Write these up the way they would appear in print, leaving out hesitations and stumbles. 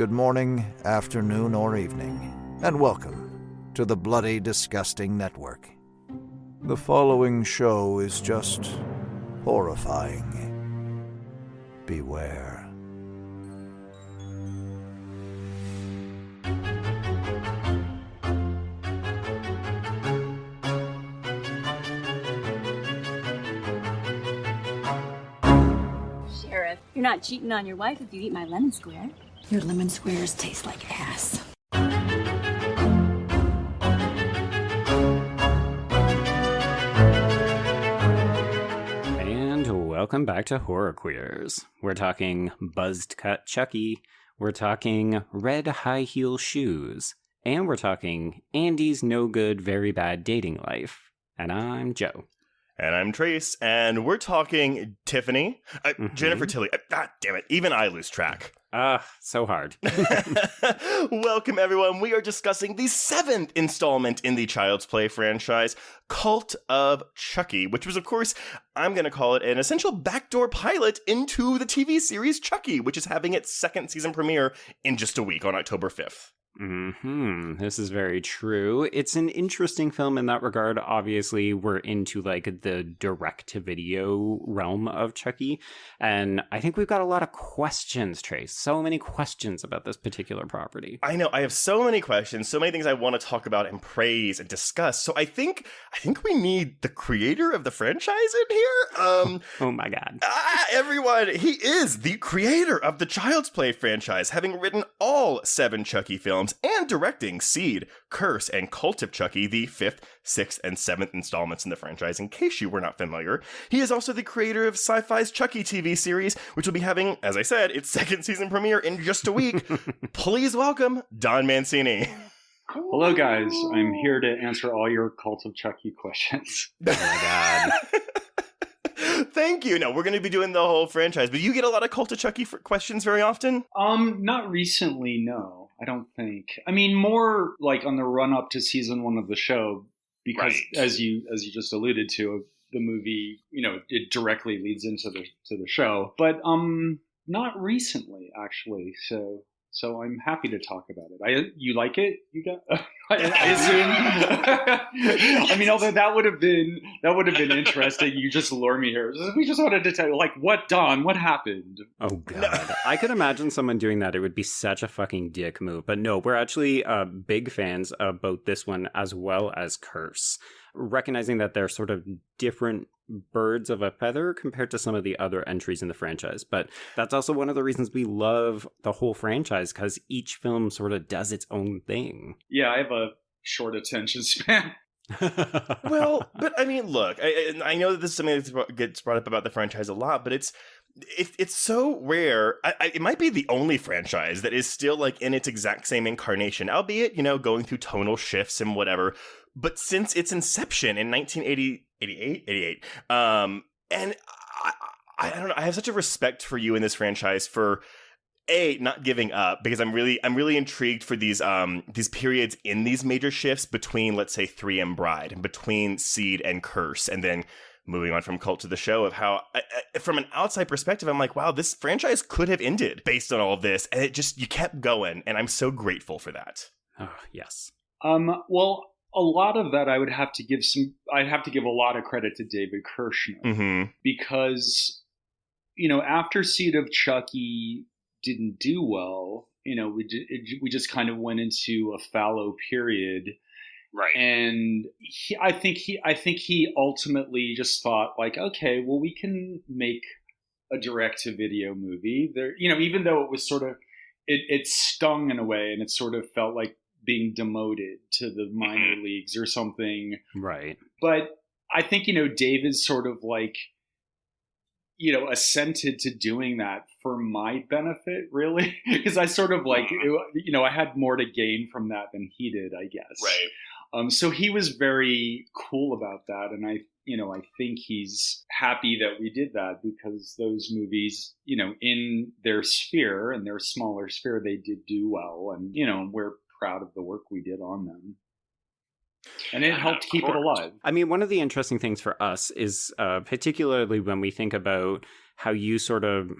good morning, afternoon, or evening, and welcome to the Bloody Disgusting Network. The following show is just horrifying. Beware. Sheriff, you're not cheating on your wife if you eat my lemon square. Your lemon squares taste like ass. And welcome back to Horror Queers. We're talking buzzed cut Chucky, we're talking red high heel shoes, and we're talking Andy's no good, very bad dating life. And I'm Joe. And I'm Trace, and we're talking Tiffany, Jennifer Tilly. Damn it, even I lose track. So hard. Welcome, everyone. We are discussing the 7th installment in the Child's Play franchise, Cult of Chucky, which was, of course, I'm going to call it an essential backdoor pilot into the TV series Chucky, which is having its second season premiere in just a week on October 5th. This is very true. It's an interesting film in that regard. Obviously, we're into like the direct-to-video realm of Chucky, and I think we've got a lot of questions, Trace. So many questions about this particular property. I know. I have so many questions, so many things I want to talk about and praise and discuss. So I think we need the creator of the franchise in here. Oh my God. Everyone, he is the creator of the Child's Play franchise, having written all 7 Chucky films and directing Seed, Curse, and Cult of Chucky, the 5th, 6th, and 7th installments in the franchise, in case you were not familiar. He is also the creator of SyFy's Chucky TV series, which will be having, as I said, its second season premiere in just a week. Please welcome Don Mancini. Hello, guys. I'm here to answer all your Cult of Chucky questions. Oh my God. Thank you. No, we're going to be doing the whole franchise, but you get a lot of Cult of Chucky questions very often? Not recently, no. I don't think. I mean, more like on the run up to season 1 of the show, because Right. as you just alluded to, the movie, it directly leads into the show. But not recently, actually. So I'm happy to talk about it. You like it? You got? I assume. I mean, although that would have been interesting. You just lure me here. We just wanted to tell you, like, what, Don? What happened? Oh God. I could imagine someone doing that. It would be such a fucking dick move. But no, we're actually big fans of both this one as well as Curse. Recognizing that they're sort of different birds of a feather compared to some of the other entries in the franchise. But that's also one of the reasons we love the whole franchise, because each film sort of does its own thing. Yeah, I have a short attention span. Well, but I mean, look, I know that this is something that gets brought up about the franchise a lot, but it's so rare. It might be the only franchise that is still like in its exact same incarnation, albeit, going through tonal shifts and whatever. But since its inception in 1988, and I don't know, I have such a respect for you in this franchise for not giving up, because I'm really intrigued for these periods in these major shifts between, let's say, 3 and Bride, and between Seed and Curse, and then moving on from Cult to the show, of how, from an outside perspective, I'm like, wow, this franchise could have ended based on all of this, and you kept going, and I'm so grateful for that. Oh, yes. Well, a lot of that I'd have to give a lot of credit to David Kirshner, because, after Seed of Chucky didn't do well, we just kind of went into a fallow period. Right. And I think he ultimately just thought, like, okay, well, we can make a direct-to-video movie. There, even though it was sort of, it stung in a way, and it sort of felt like being demoted to the minor leagues or something. Right. But I think, David sort of like, assented to doing that for my benefit, really. Because I sort of like, I had more to gain from that than he did, I guess. Right. So he was very cool about that. And I think he's happy that we did that, because those movies, in their sphere, and their smaller sphere, they did do well. And, we're proud of the work we did on them. And it helped keep it alive. I mean, one of the interesting things for us is particularly when we think about how you sort of,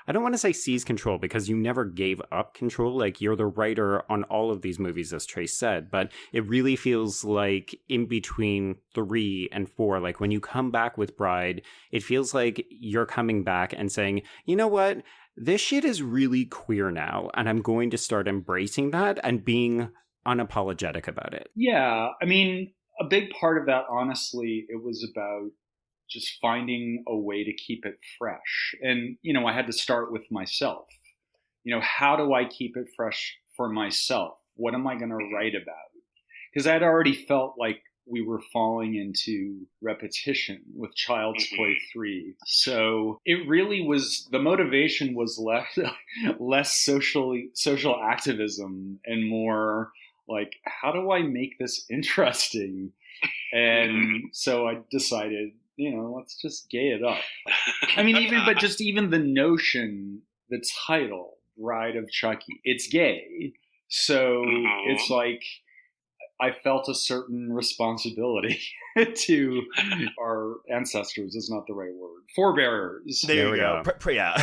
I don't want to say seize control because you never gave up control. Like, you're the writer on all of these movies, as Trace said, but it really feels like in between 3 and 4, like when you come back with Bride, it feels like you're coming back and saying, you know what? This shit is really queer now, and I'm going to start embracing that and being unapologetic about it. Yeah, I mean, a big part of that, honestly, it was about just finding a way to keep it fresh. And, you know, I had to start with myself. You know, how do I keep it fresh for myself? What am I going to write about? Because I'd already felt like we were falling into repetition with Child's Play 3. So it really was, the motivation was less social activism and more like, how do I make this interesting? And so I decided, you know, let's just gay it up. I mean, even the notion, the title, Bride of Chucky, it's gay. So it's like, I felt a certain responsibility to our ancestors is not the right word. Forebearers. There we go. Yeah.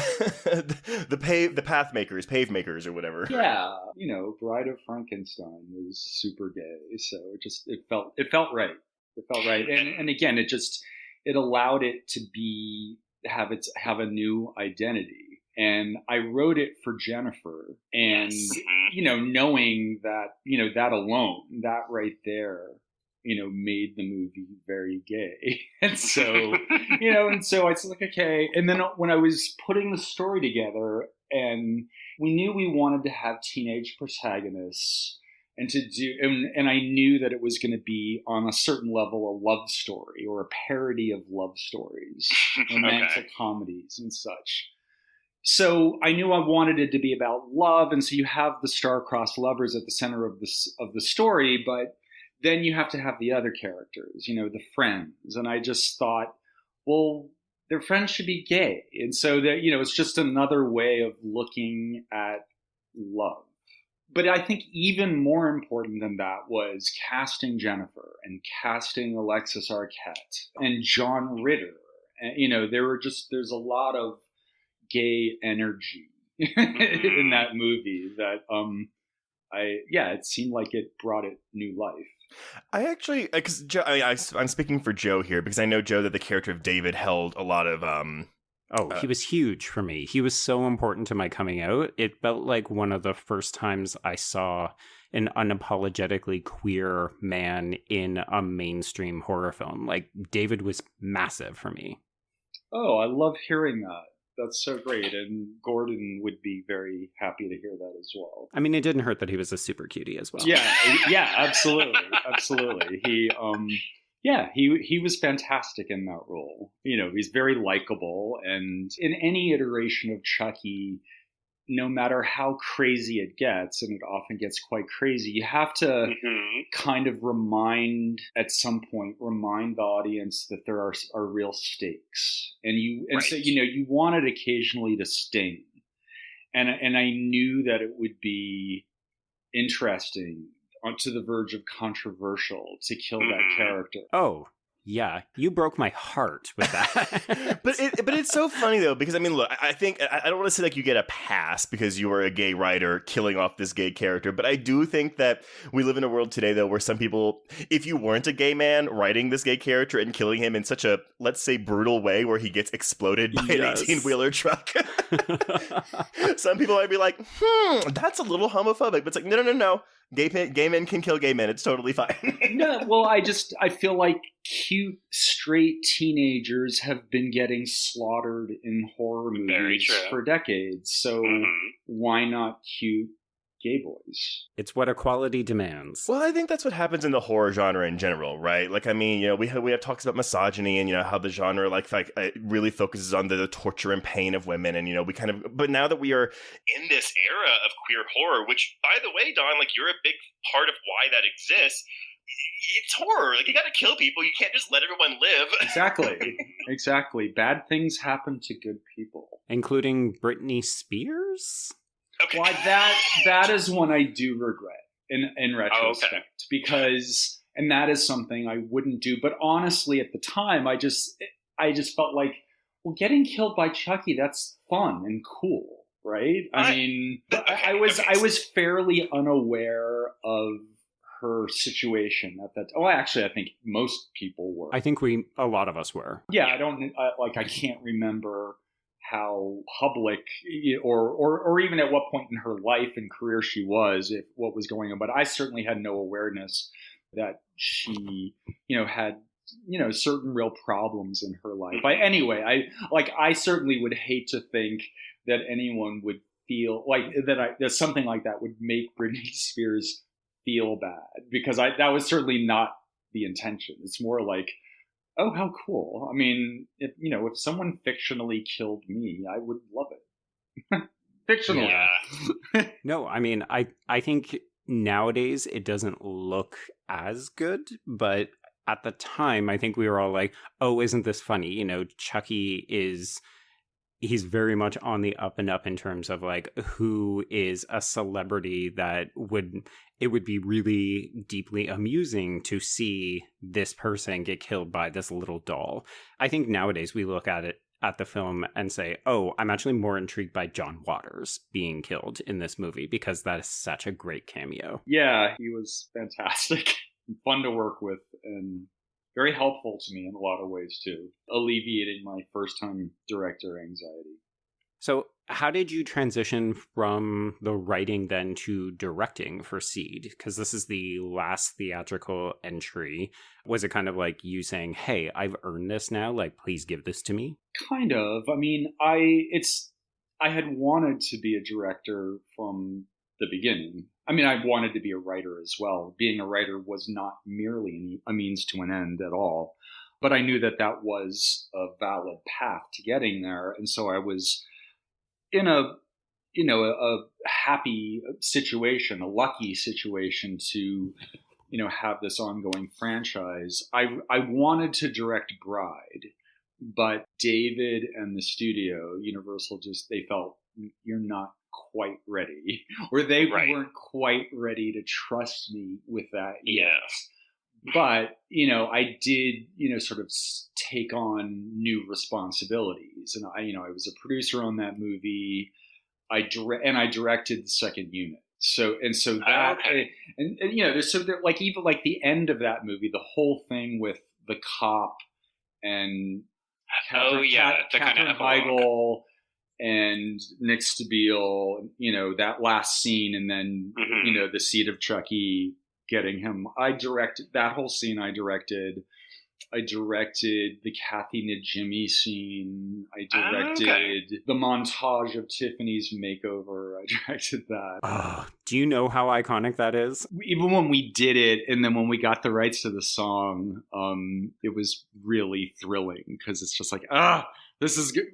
the path makers, pave makers or whatever. Yeah. You know, Bride of Frankenstein was super gay. So it felt right. It felt right. And again, it allowed it to have a new identity. And I wrote it for Jennifer, and, you know, knowing that, you know, that alone, that right there, you know, made the movie very gay. And so, you know, and so I was like, okay. And then when I was putting the story together, and we knew we wanted to have teenage protagonists and and I knew that it was going to be on a certain level a love story or a parody of love stories, romantic comedies and such. So I knew I wanted it to be about love, and so you have the star-crossed lovers at the center of the story, but then you have to have the other characters, you know, the friends. And I just thought, well, their friends should be gay, and so that, you know, it's just another way of looking at love. But I think even more important than that was casting Jennifer and casting Alexis Arquette and John Ritter. And, you know, there's a lot of gay energy in that movie that it seemed like it brought it new life. I actually, because I'm speaking for Joe here, because I know, Joe, that the character of David held a lot of he was huge for me. He was so important to my coming out. It felt like one of the first times I saw an unapologetically queer man in a mainstream horror film. Like, David was massive for me. Oh, I love hearing that. That's so great, and Gordon would be very happy to hear that as well. I mean, it didn't hurt that he was a super cutie as well. Yeah, absolutely. He was fantastic in that role. You know, he's very likable, and in any iteration of Chucky, no matter how crazy it gets, and it often gets quite crazy, you have to kind of remind the audience that there are real stakes. So, you know, you want it occasionally to sting. And I knew that it would be interesting, to the verge of controversial, to kill that character. Oh, yeah, you broke my heart with that. but it's so funny, though, because, I mean, look, I think, I don't want to say like you get a pass because you were a gay writer killing off this gay character, but I do think that we live in a world today, though, where some people, if you weren't a gay man writing this gay character and killing him in such a, let's say, brutal way where he gets exploded by an 18-wheeler truck, some people might be like, that's a little homophobic, but it's like, no. Gay men can kill gay men. It's totally fine. No, well, I feel like cute straight teenagers have been getting slaughtered in horror movies for decades. So why not cute gay boys? It's what equality demands. Well, I think that's what happens in the horror genre in general, right? Like, I mean, you know, we have talks about misogyny and, you know, how the genre like it really focuses on the torture and pain of women, and, you know, but now that we are in this era of queer horror, which, by the way, Don, like, you're a big part of why that exists. It's horror. Like, you got to kill people. You can't just let everyone live. Exactly. Bad things happen to good people, including Britney Spears. Okay. Well, that is one I do regret in retrospect, because, and that is something I wouldn't do. But honestly, at the time, I just felt like, Well, getting killed by Chucky, that's fun and cool, right? I was fairly unaware of her situation at that. Oh, actually, I think most people were. I think a lot of us were. Yeah, I can't remember how public or even at what point in her life and career she was, if what was going on. But I certainly had no awareness that she, had, certain real problems in her life. I certainly would hate to think that anyone would feel like that something like that would make Britney Spears feel bad, because that was certainly not the intention. It's more like, oh, how cool. I mean, if someone fictionally killed me, I would love it. Fictionally. Yeah. No, I mean, I think nowadays it doesn't look as good, but at the time, I think we were all like, oh, isn't this funny? Chucky he's very much on the up and up in terms of like who is a celebrity that it would be really deeply amusing to see this person get killed by this little doll. I think nowadays we look at the film and say, oh, I'm actually more intrigued by John Waters being killed in this movie because that is such a great cameo. Yeah, he was fantastic and fun to work with and very helpful to me in a lot of ways too, alleviating my first-time director anxiety. So how did you transition from the writing then to directing for Seed? Because this is the last theatrical entry. Was it kind of like you saying, hey, I've earned this now, like, please give this to me? Kind of. I mean, I had wanted to be a director from the beginning. I mean, I wanted to be a writer as well. Being a writer was not merely a means to an end at all. But I knew that was a valid path to getting there. And so I was in a happy situation, a lucky situation to, have this ongoing franchise. I wanted to direct Bride, but David and the studio, Universal, they felt you're not quite ready, or they weren't quite ready to trust me with that yet. Yes. But, I did, sort of take on new responsibilities. And I was a producer on that movie. I directed the second unit. So that, okay. and even like the end of that movie, the whole thing with the cop and Katherine Heigl and Nick Stabile, that last scene, and then, the seed of Chucky getting him. I directed that whole scene. I directed the Kathy Najimy scene. I directed the montage of Tiffany's makeover. I directed that. Oh, do you know how iconic that is? Even when we did it, and then when we got the rights to the song, it was really thrilling, because it's just like, this is good.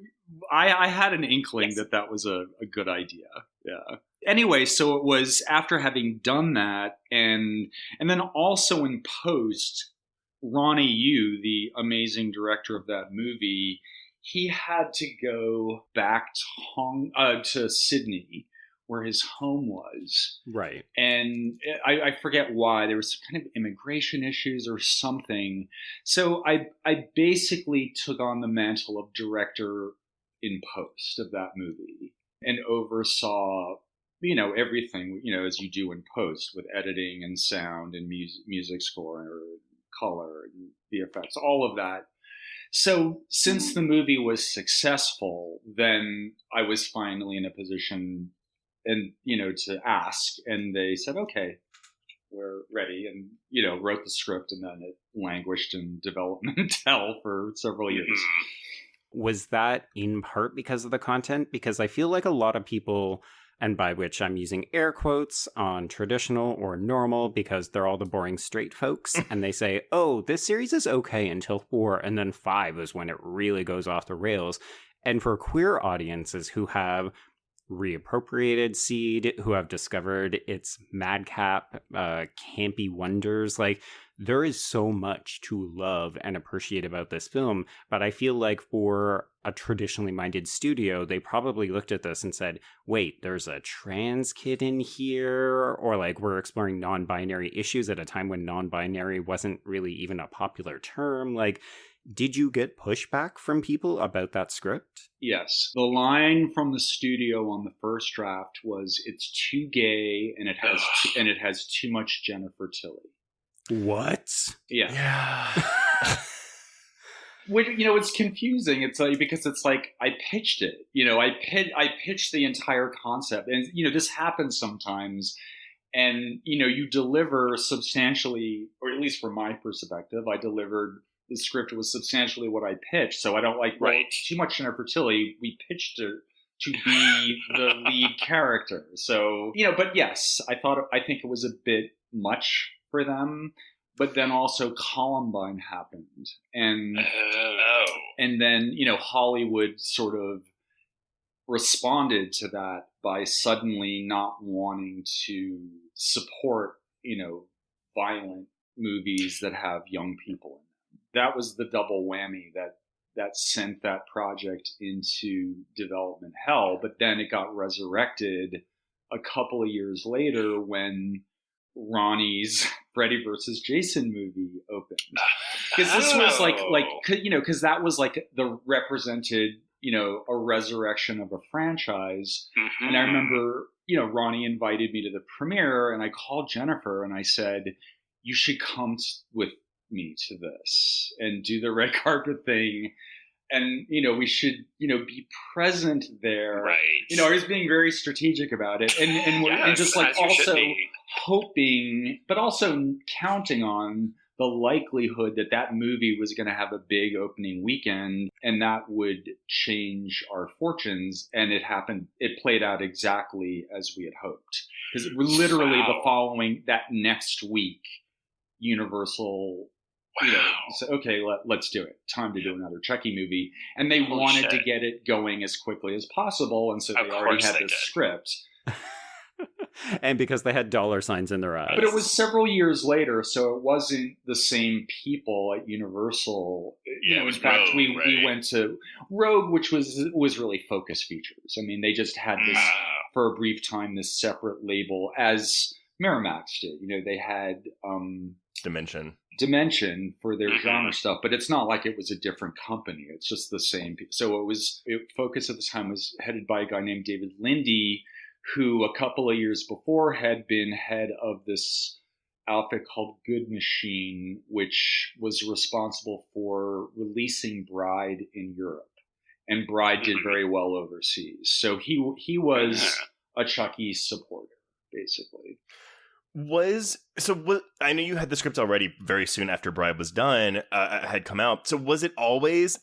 I had an inkling that was a good idea. Yeah. Anyway, so it was after having done that, and then also in post, Ronnie Yu, the amazing director of that movie, he had to go back to Sydney, where his home was. Right. And I forget why. There was some kind of immigration issues or something. So I basically took on the mantle of director in post of that movie and oversaw, everything, as you do in post with editing and sound and music score and color and VFX, all of that. So since the movie was successful, then I was finally in a position and, to ask, and they said, okay, we're ready, and, wrote the script, and then it languished in development hell for several years. Was that in part because of the content? Because I feel like a lot of people, and by which I'm using air quotes on traditional or normal, because they're all the boring straight folks, and they say, oh, this series is okay until 4, and then 5 is when it really goes off the rails. And for queer audiences who have reappropriated Seed, who have discovered its madcap, campy wonders, like, there is so much to love and appreciate about this film, but I feel like for a traditionally minded studio, they probably looked at this and said, wait, there's a trans kid in here, or like, we're exploring non-binary issues at a time when non-binary wasn't really even a popular term. Like, Did you get pushback from people about that script? Yes. The line from the studio on the first draft was, "It's too gay and it has too much Jennifer Tilly." What? Yeah. Which, it's confusing. It's like, because it's like, I pitched it. I pitched the entire concept, and this happens sometimes. And you deliver substantially, or at least from my perspective, I delivered. The script was substantially what I pitched, so I don't like, well, it's too much Jennifer Tilly. We pitched her to be the lead character. So, but yes, I think it was a bit much for them. But then also Columbine happened. And then, Hollywood sort of responded to that by suddenly not wanting to support, violent movies that have young people in them. That was the double whammy that sent that project into development hell. But then it got resurrected a couple of years later when Ronnie's Freddy vs. Jason movie opened. Because this was because that was like the represented, a resurrection of a franchise. Mm-hmm. And I remember, Ronnie invited me to the premiere, and I called Jennifer and I said, "You should come with me to this and do the red carpet thing, and we should be present there." Right. I was being very strategic about it, and yes, and just like also hoping, but also counting on the likelihood that movie was going to have a big opening weekend, and that would change our fortunes. And it happened. It played out exactly as we had hoped, because literally the following, that next week, Universal, so okay, let's do it. Time to do another Chucky movie. And they wanted to get it going as quickly as possible, and so they already had this script. And because they had dollar signs in their eyes. But it was several years later, so it wasn't the same people at Universal. In fact, Rogue, we went to Rogue, which was really Focus Features. I mean, they just had this, for a brief time, this separate label, as Miramax did. They had Dimension for their genre stuff, but it's not like it was a different company. It's just the same. So Focus at the time was headed by a guy named David Lindy, who a couple of years before had been head of this outfit called Good Machine, which was responsible for releasing Bride in Europe. And Bride did very well overseas. So he was a Chucky supporter, basically. I know you had the script already very soon after Bride was done, had come out. So was it always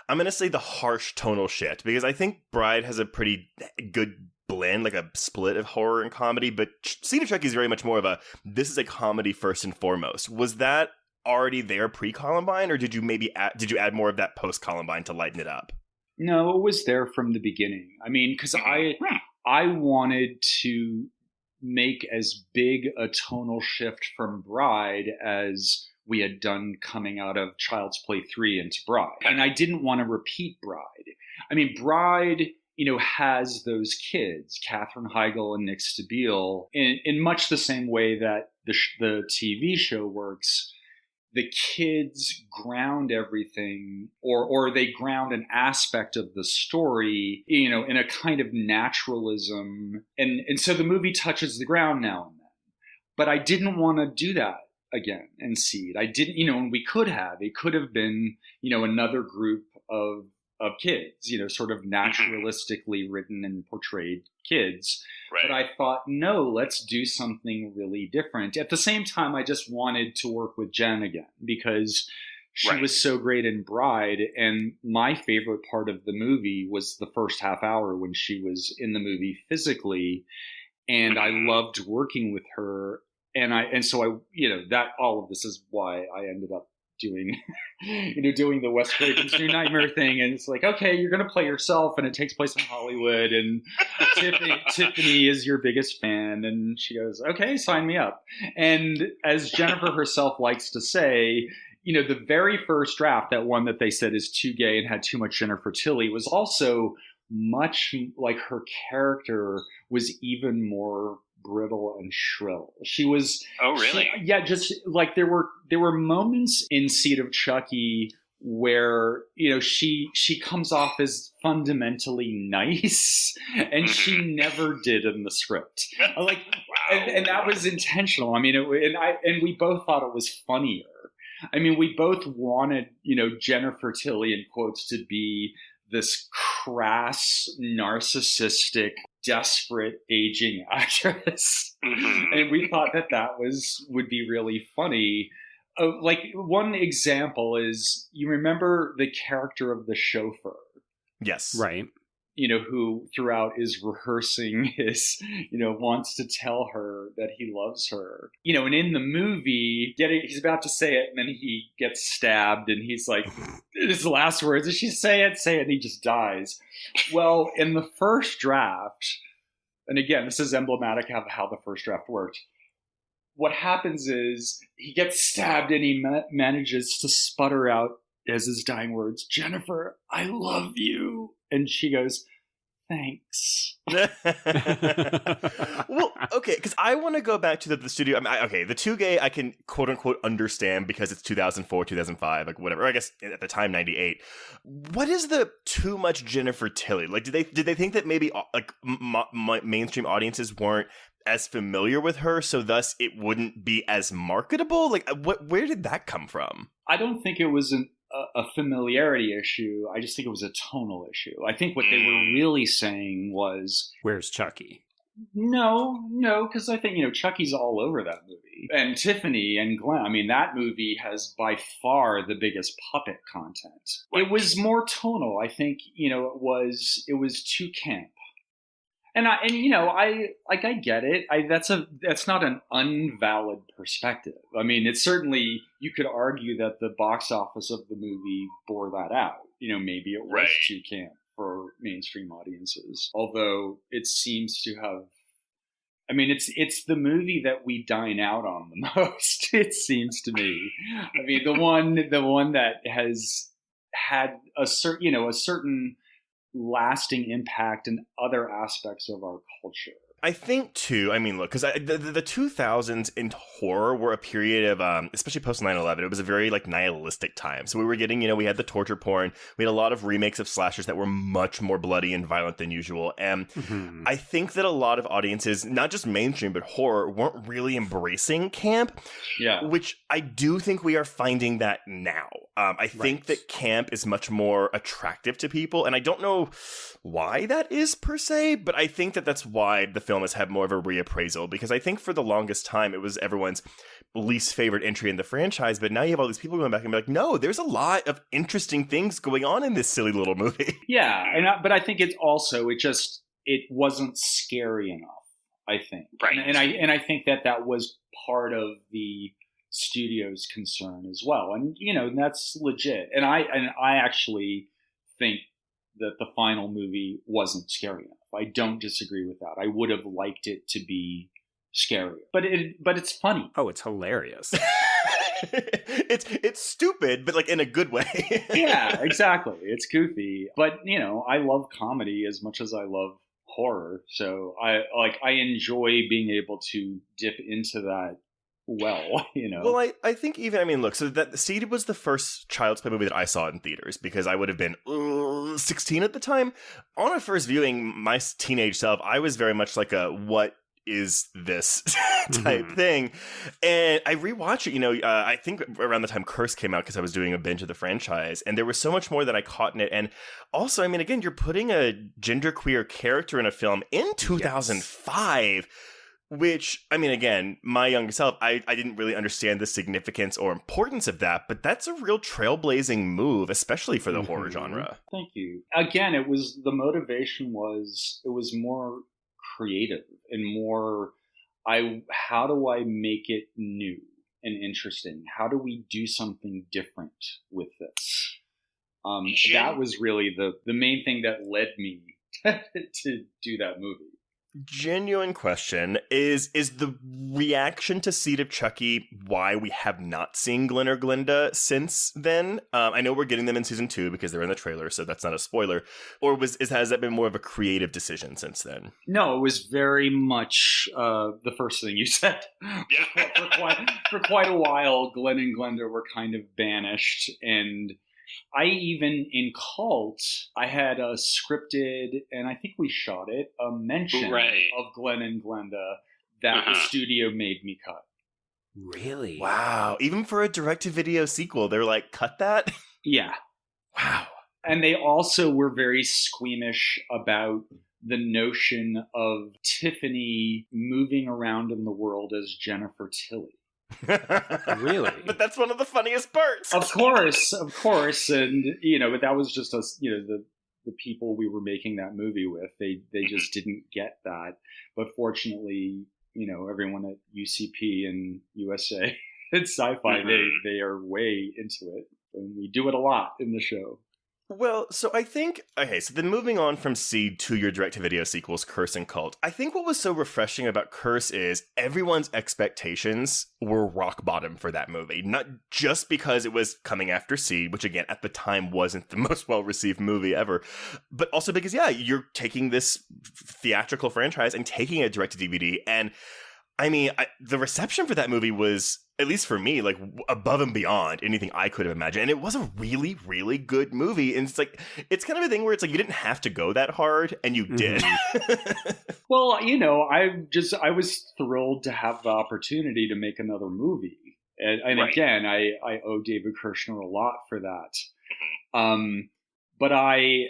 I'm going to say the harsh tonal shift, because I think Bride has a pretty good blend, like a split of horror and comedy, but Seed of Chucky is very much more of this is a comedy first and foremost. Was that already there pre-Columbine, or did you add more of that post-Columbine to lighten it up? No, it was there from the beginning. I mean, because I wanted to make as big a tonal shift from Bride as we had done coming out of Child's Play 3 into Bride. And I didn't want to repeat Bride. I mean, Bride, has those kids, Katherine Heigl and Nick Stabile, in much the same way that the TV show works. The kids ground everything, or they ground an aspect of the story, in a kind of naturalism. And so the movie touches the ground now and then. But I didn't want to do that again in Seed. I didn't, and we could have. It could have been, another group of kids, sort of naturalistically written and portrayed kids. Right. But I thought, no, let's do something really different. At the same time, I just wanted to work with Jen again, because she was so great in Bride. And my favorite part of the movie was the first half hour when she was in the movie physically. And I loved working with her. And so that all of this is why I ended up doing the Wes Craven's New Nightmare thing. And it's like, okay, you're going to play yourself, and it takes place in Hollywood, and Tiffany is your biggest fan. And she goes, okay, sign me up. And as Jennifer herself likes to say, the very first draft, that one that they said is too gay and had too much Jennifer Tilly, was also much like her character was even more brittle and shrill. She was. Oh, really? Just like there were moments in Seed of Chucky where, she comes off as fundamentally nice, and she never did in the script. Like, and that was intentional. I mean, and we both thought it was funnier. I mean, we both wanted, Jennifer Tilly, in quotes, to be this crass, narcissistic, desperate aging actress. And we thought that would be really funny. Like, one example is, you remember the character of the chauffeur? Yes. Right. Who throughout is rehearsing his, wants to tell her that he loves her. And in the movie, he's about to say it, and then he gets stabbed, and he's like, his last words, and she say it, and he just dies. Well, in the first draft, and again, this is emblematic of how the first draft worked, what happens is he gets stabbed, and he manages to sputter out as his dying words, "Jennifer, I love you." And she goes, "Thanks." Well, okay, because I want to go back to the studio. I mean, okay, the too gay I can quote unquote understand because it's 2004, 2005, like whatever. I guess at the time 98. What is the too much Jennifer Tilly? Like, did they think that maybe like mainstream audiences weren't as familiar with her, so thus it wouldn't be as marketable? Like, where did that come from? I don't think it was a familiarity issue. I just think it was a tonal issue. I think what they were really saying was, "Where's Chucky?" No, because I think, Chucky's all over that movie. And Tiffany and Glen, I mean, that movie has by far the biggest puppet content. It was more tonal. I think, it was too camp. And I get it. That's not an unvalid perspective. I mean, it's certainly, you could argue that the box office of the movie bore that out. Maybe it was too camp for mainstream audiences. Although it seems to have, I mean, it's the movie that we dine out on the most, it seems to me. I mean, the one that has had a certain lasting impact in other aspects of our culture. I think too, I mean, look, because the 2000s in horror were a period of, especially post 9/11, it was a very like nihilistic time. So we were getting, we had the torture porn, we had a lot of remakes of slashers that were much more bloody and violent than usual. And I think that a lot of audiences, not just mainstream, but horror, weren't really embracing camp. Yeah. Which I do think we are finding that now. I think that camp is much more attractive to people, and I don't know why that is per se, but I think that that's why the film has had more of a reappraisal, because I think for the longest time it was everyone's least favorite entry in the franchise, but now you have all these people going back and be like, no, there's a lot of interesting things going on in this silly little movie. Yeah, but I think it wasn't scary enough, I think. Right. And I think that was part of the studio's concern as well. And, that's legit. And I actually think that the final movie wasn't scary enough. I don't disagree with that. I would have liked it to be scarier, but it's funny. Oh, it's hilarious. It's stupid, but like in a good way. Yeah, exactly. It's goofy, but I love comedy as much as I love horror. So I enjoy being able to dip into that. Well, Well, I think even, I mean, look, so that Seed was the first Child's Play movie that I saw in theaters because I would have been 16 at the time. On a first viewing, my teenage self, I was very much like a, what is this type thing? And I rewatched it, I think around the time Curse came out because I was doing a binge of the franchise, and there was so much more that I caught in it. And also, I mean, again, you're putting a genderqueer character in a film in 2005. Which, I mean, again, my young self, I didn't really understand the significance or importance of that, but that's a real trailblazing move, especially for the horror genre. Thank you. Again, the motivation was, it was more creative and more, how do I make it new and interesting? How do we do something different with this? That was really the main thing that led me to do that movie. Genuine question, is the reaction to Seed of Chucky why we have not seen Glen or Glenda since then? I know we're getting them in season 2 because they're in the trailer, so that's not a spoiler. Or has that been more of a creative decision since then? No, it was very much the first thing you said. For quite a while, Glen and Glenda were kind of banished, and I even, in Cult, I had a scripted, and I think we shot it, a mention of Glen and Glenda that the studio made me cut. Really? Wow. Even for a direct-to-video sequel, they're like, cut that? Yeah. Wow. And they also were very squeamish about the notion of Tiffany moving around in the world as Jennifer Tilly. Really? But that's one of the funniest parts. Of course. And, but that was just us, the people we were making that movie with. They just didn't get that. But fortunately, everyone at UCP and USA and SyFy, they are way into it. And we do it a lot in the show. Well, so I think, so then moving on from Seed to your direct-to-video sequels, Curse and Cult, I think what was so refreshing about Curse is everyone's expectations were rock bottom for that movie. Not just because it was coming after Seed, which again, at the time wasn't the most well-received movie ever, but also because, you're taking this theatrical franchise and taking it direct-to-DVD, and I mean, the reception for that movie was, at least for me, like above and beyond anything I could have imagined. And it was a really, really good movie. And it's kind of a thing where it's like you didn't have to go that hard, and you did. Well, I was thrilled to have the opportunity to make another movie. And again, I owe David Kirshner a lot for that. But I,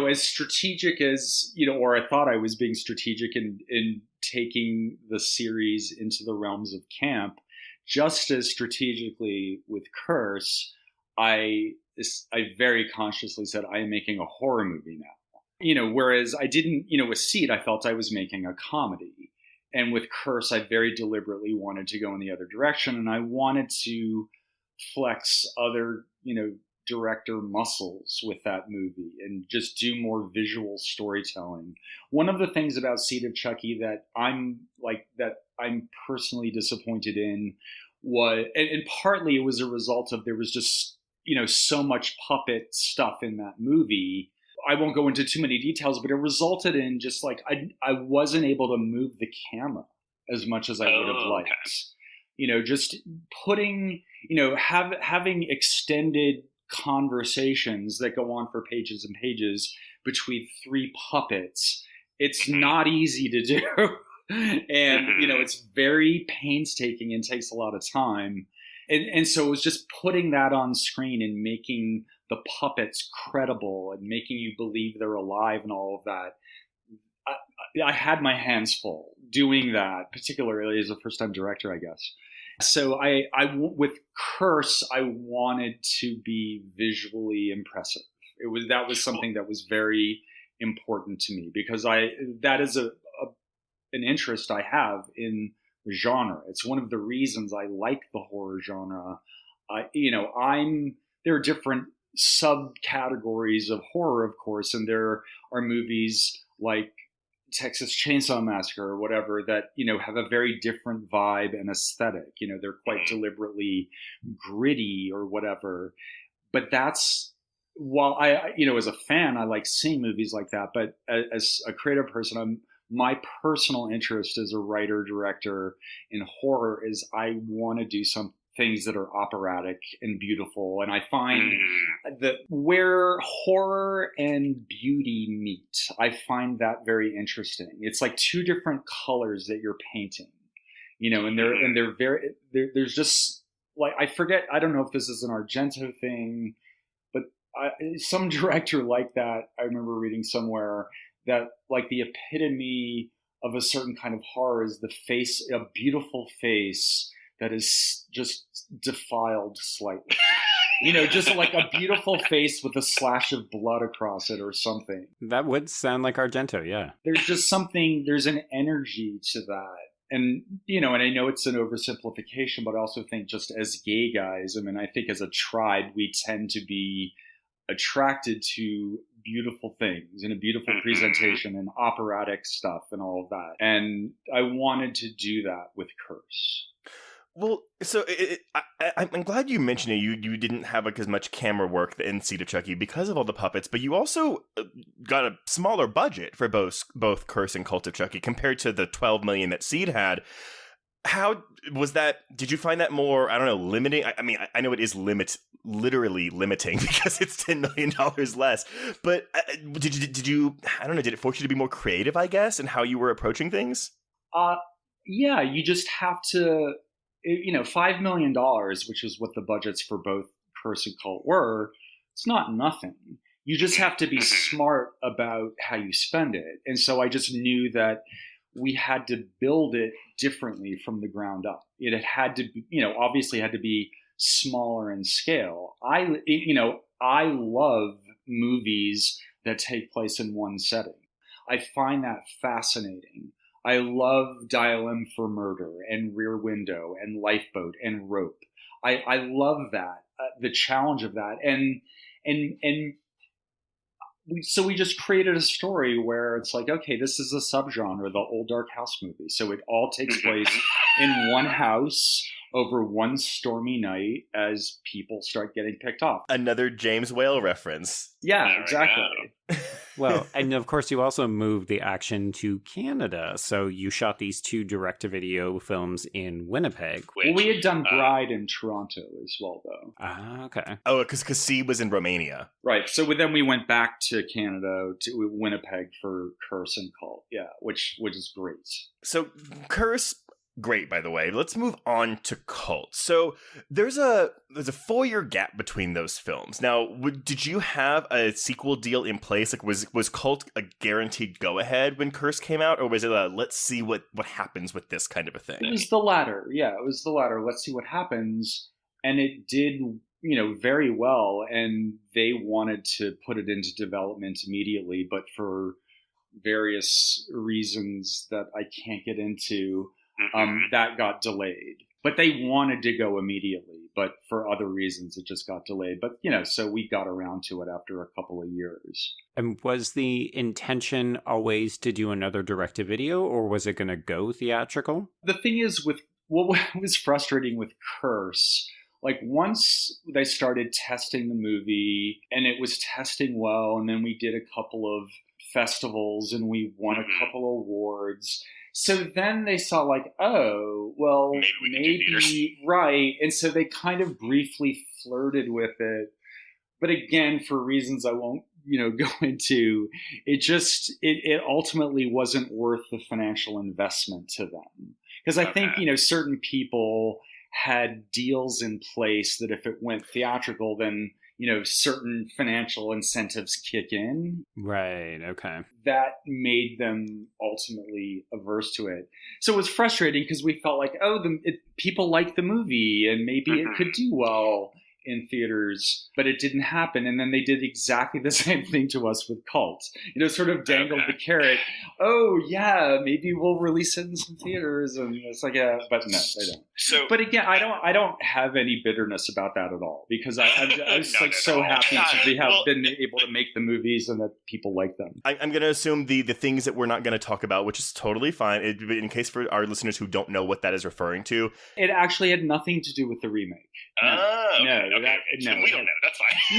as strategic as, or I thought I was being strategic in taking the series into the realms of camp, just as strategically with Curse, I very consciously said, I am making a horror movie now. Whereas I didn't, with Seed, I felt I was making a comedy. And with Curse, I very deliberately wanted to go in the other direction. And I wanted to flex other, director muscles with that movie and just do more visual storytelling. One of the things about Seed of Chucky that I'm personally disappointed in was, and partly it was a result of there was just, so much puppet stuff in that movie. I won't go into too many details, but it resulted in just like, I wasn't able to move the camera as much as I would have liked. Just putting, having extended conversations that go on for pages and pages between three puppets. It's not easy to do. And, it's very painstaking and takes a lot of time. And so it was just putting that on screen and making the puppets credible and making you believe they're alive and all of that. I had my hands full doing that, particularly as a first-time director, I guess. So I with Curse, I wanted to be visually impressive. That was something that was very important to me because that is an interest I have in the genre. It's one of the reasons I like the horror genre. There are different subcategories of horror, of course, and there are movies like Texas Chainsaw Massacre or whatever that, have a very different vibe and aesthetic. They're quite deliberately gritty or whatever. But that's, while I as a fan, I like seeing movies like that. But as a creative person, my personal interest as a writer, director in horror is I want to do some things that are operatic and beautiful. And I find that where horror and beauty meet, I find that very interesting. It's like two different colors that you're painting, and they're very, there's just like, I forget, I don't know if this is an Argento thing, but some director like that, I remember reading somewhere that like the epitome of a certain kind of horror is the face, a beautiful face that is just defiled slightly. Just like a beautiful face with a slash of blood across it or something. That would sound like Argento, yeah. There's just something, there's an energy to that. And, and I know it's an oversimplification, but I also think just as gay guys, I think as a tribe, we tend to be attracted to beautiful things and a beautiful presentation and operatic stuff and all of that. And I wanted to do that with Curse. Well, so I'm glad you mentioned it. You didn't have as much camera work in Seed of Chucky because of all the puppets, but you also got a smaller budget for both Curse and Cult of Chucky compared to the $12 million that Seed had. How was that? Did you find that more, I don't know, limiting? I mean, I know it is literally limiting because it's $10 million less. But did you, I don't know, did it force you to be more creative, I guess, in how you were approaching things? Yeah, you just have to, $5 million, which is what the budgets for both Curse and Cult were, it's not nothing. You just have to be smart about how you spend it. And so I just knew that we had to build it differently from the ground up. It had to be, obviously had to be smaller in scale. I love movies that take place in one setting. I find that fascinating. I love Dial M for Murder and Rear Window and Lifeboat and Rope. I love that, the challenge of that. So we just created a story where it's like, okay, this is a subgenre, the old dark house movie. So it all takes place in one house over one stormy night as people start getting picked off. Another James Whale reference. Yeah, exactly. Well, and of course you also moved the action to Canada. So you shot these 2 direct-to-video films in Winnipeg. Well, we had done Bride in Toronto as well, though. Ah, okay. Oh, because C was in Romania. Right. So then we went back to Canada, to Winnipeg for Curse and Cult. Yeah, which is great. So Curse, great, by the way. Let's move on to Cult. So there's a 4-year gap between those films. Now, did you have a sequel deal in place? Like, was Cult a guaranteed go-ahead when Curse came out? Or was it a, let's see what happens with this kind of a thing? It was the latter. Yeah, it was the latter. Let's see what happens. And it did, very well. And they wanted to put it into development immediately. But for various reasons that I can't get into, that got delayed. But they wanted to go immediately, but for other reasons it just got delayed. But, so we got around to it after a couple of years. And was the intention always to do another direct-to-video, or was it going to go theatrical? The thing is, with what was frustrating with Curse, like once they started testing the movie and it was testing well, and then we did a couple of festivals and we won a couple of awards. So then they saw like, oh, well, maybe right. And so they kind of briefly flirted with it. But again, for reasons I won't, go into, it ultimately wasn't worth the financial investment to them. Because I think, certain people had deals in place that if it went theatrical, then, certain financial incentives kick in. Right. Okay. That made them ultimately averse to it. So it was frustrating because we felt like, people like the movie and maybe it could do well in theaters, but it didn't happen. And then they did exactly the same thing to us with Cult. Sort of dangled the carrot. Oh yeah, maybe we'll release it in some theaters, and it's like, yeah, but no, they don't. So, but again, I don't have any bitterness about that at all because I was so happy to have been able to make the movies and that people like them. I'm going to assume the things that we're not going to talk about, which is totally fine. In case for our listeners who don't know what that is referring to, it actually had nothing to do with the remake. No, we don't know. That's fine.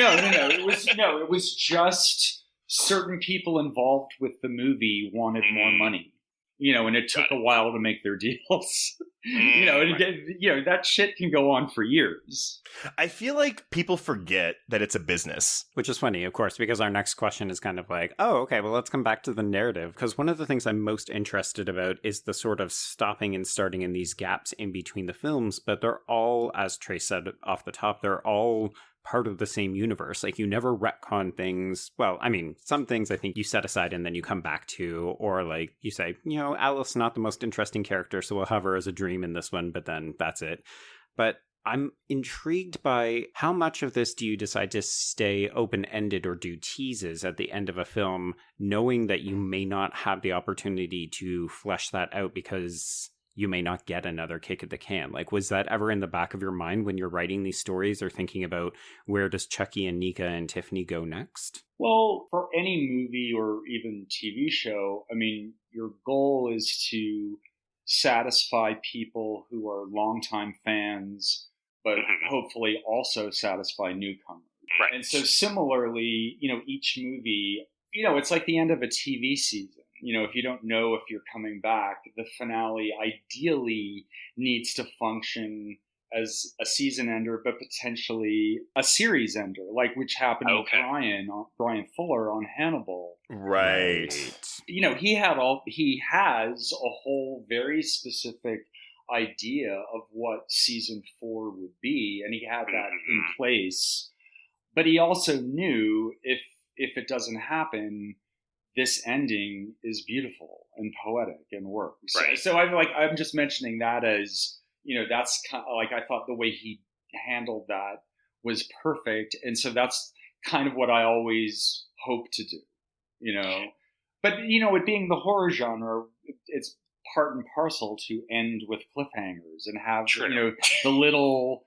No. It was just certain people involved with the movie wanted more money, and it took a while to make their deals. That shit can go on for years. I feel like people forget that it's a business. Which is funny, of course, because our next question is kind of like, oh, okay, well, let's come back to the narrative. Because one of the things I'm most interested about is the sort of stopping and starting in these gaps in between the films. But they're all, as Trace said off the top, they're all part of the same universe. Like, you never retcon things. Well, I mean, some things I think you set aside and then you come back to, or like you say, Alice not the most interesting character, so we'll have her as a dream in this one, but then that's it. But I'm intrigued by how much of this do you decide to stay open-ended or do teases at the end of a film, knowing that you may not have the opportunity to flesh that out because you may not get another kick at the can. Like, was that ever in the back of your mind when you're writing these stories or thinking about where does Chucky and Nika and Tiffany go next? Well, for any movie or even TV show, I mean, your goal is to satisfy people who are longtime fans, but hopefully also satisfy newcomers. Right. And so similarly, each movie, it's like the end of a TV season. if you don't know if you're coming back, the finale ideally needs to function as a season ender, but potentially a series ender, like which happened with Brian Fuller on Hannibal. Right. He has a whole very specific idea of what season 4 would be, and he had that in place. But he also knew if it doesn't happen, this ending is beautiful and poetic and works. Right. So I'm just mentioning that as, that's kind of like, I thought the way he handled that was perfect. And so that's kind of what I always hope to do, But, it being the horror genre, it's part and parcel to end with cliffhangers and have, the little,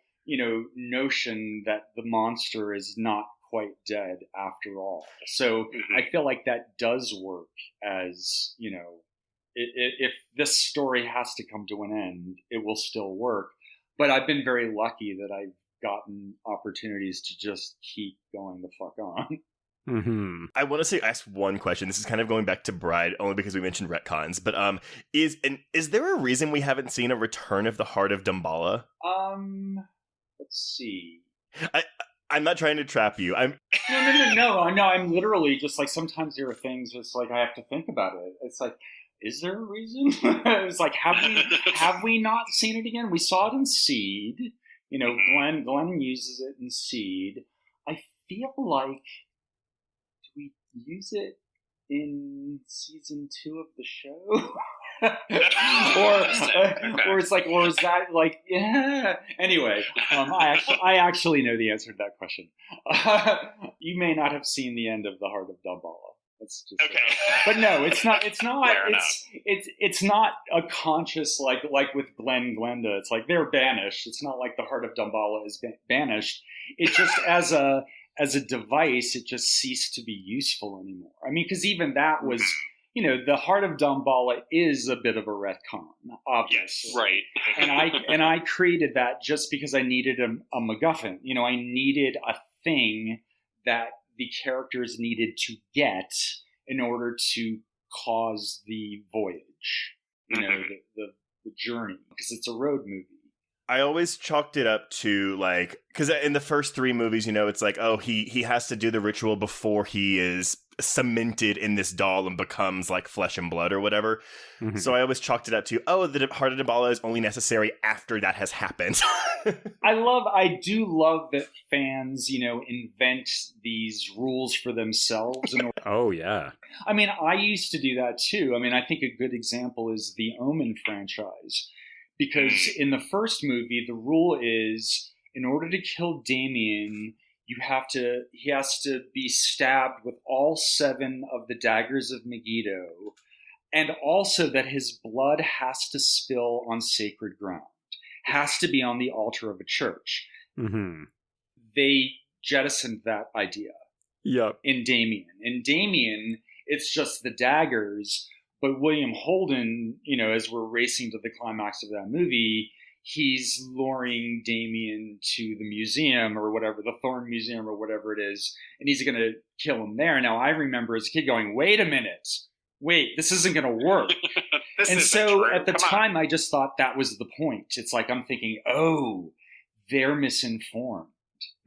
notion that the monster is not quite dead after all. So I feel like that does work as, if this story has to come to an end, it will still work. But I've been very lucky that I've gotten opportunities to just keep going the fuck on. Mm-hmm. I want to ask one question. This is kind of going back to Bride, only because we mentioned retcons. But is there a reason we haven't seen a return of the Heart of Damballa? Let's see. I'm not trying to trap you. No. I'm literally just like, sometimes there are things it's like I have to think about it. It's like, is there a reason? It's like, have we not seen it again? We saw it in Seed. Glen uses it in Seed. I feel like, do we use it in season 2 of the show? or is that like, yeah. Anyway, I actually know the answer to that question. You may not have seen the end of the Heart of Damballa. Let's just okay. But no, it's not. It's not a conscious like with Glen Glenda. It's like they're banished. It's not like the Heart of Damballa is banished. It's just as a device, it just ceased to be useful anymore. I mean, because even that was. The Heart of Damballa is a bit of a retcon, obviously. Yes, right. and I created that just because I needed a MacGuffin. I needed a thing that the characters needed to get in order to cause the voyage, the journey, because it's a road movie. I always chalked it up to like, because in the first 3 movies, it's like, oh, he has to do the ritual before he is cemented in this doll and becomes like flesh and blood or whatever. Mm-hmm. So I always chalked it up to, oh, the Heart of Damballa is only necessary after that has happened. I do love that fans, invent these rules for themselves. Oh, yeah. I mean, I used to do that too. I mean, I think a good example is the Omen franchise. Because in the first movie, the rule is, in order to kill Damien, he has to be stabbed with all 7 of the daggers of Megiddo, and also that his blood has to spill on sacred ground, has to be on the altar of a church. Mm-hmm. They jettisoned that idea. Yep. In Damien, it's just the daggers. But William Holden, as we're racing to the climax of that movie, he's luring Damien to the museum or whatever, the Thorn Museum or whatever it is, and he's going to kill him there. Now, I remember as a kid going, wait a minute, this isn't going to work. And so at the time, I just thought that was the point. It's like I'm thinking, oh, they're misinformed.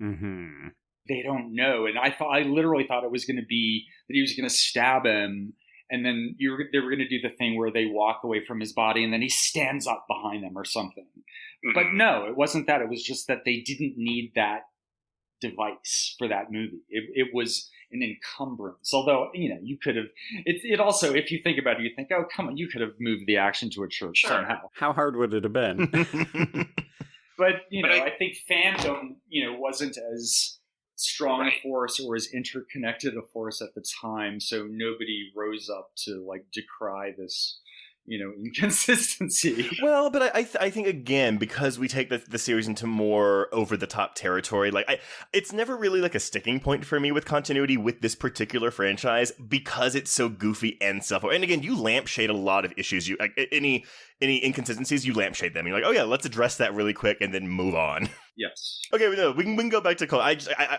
Mm-hmm. They don't know. And I literally thought it was going to be that he was going to stab him. And then they were going to do the thing where they walk away from his body and then he stands up behind them or something. Mm-hmm. But no, it wasn't that. It was just that they didn't need that device for that movie. It was an encumbrance. Although, you could have... It also, if you think about it, you think, oh, come on, you could have moved the action to a church somehow. How hard would it have been? But, I think fandom, wasn't as... strong a force or as interconnected a force at the time, so nobody rose up to like decry this inconsistency. Well, but I think again, because we take the series into more over the top territory, like it's never really like a sticking point for me with continuity with this particular franchise because it's so goofy and and again, you lampshade a lot of issues. You any inconsistencies, you lampshade them. You're like, oh yeah, let's address that really quick and then move on. Yes. Okay, no, we can go back to Cole. I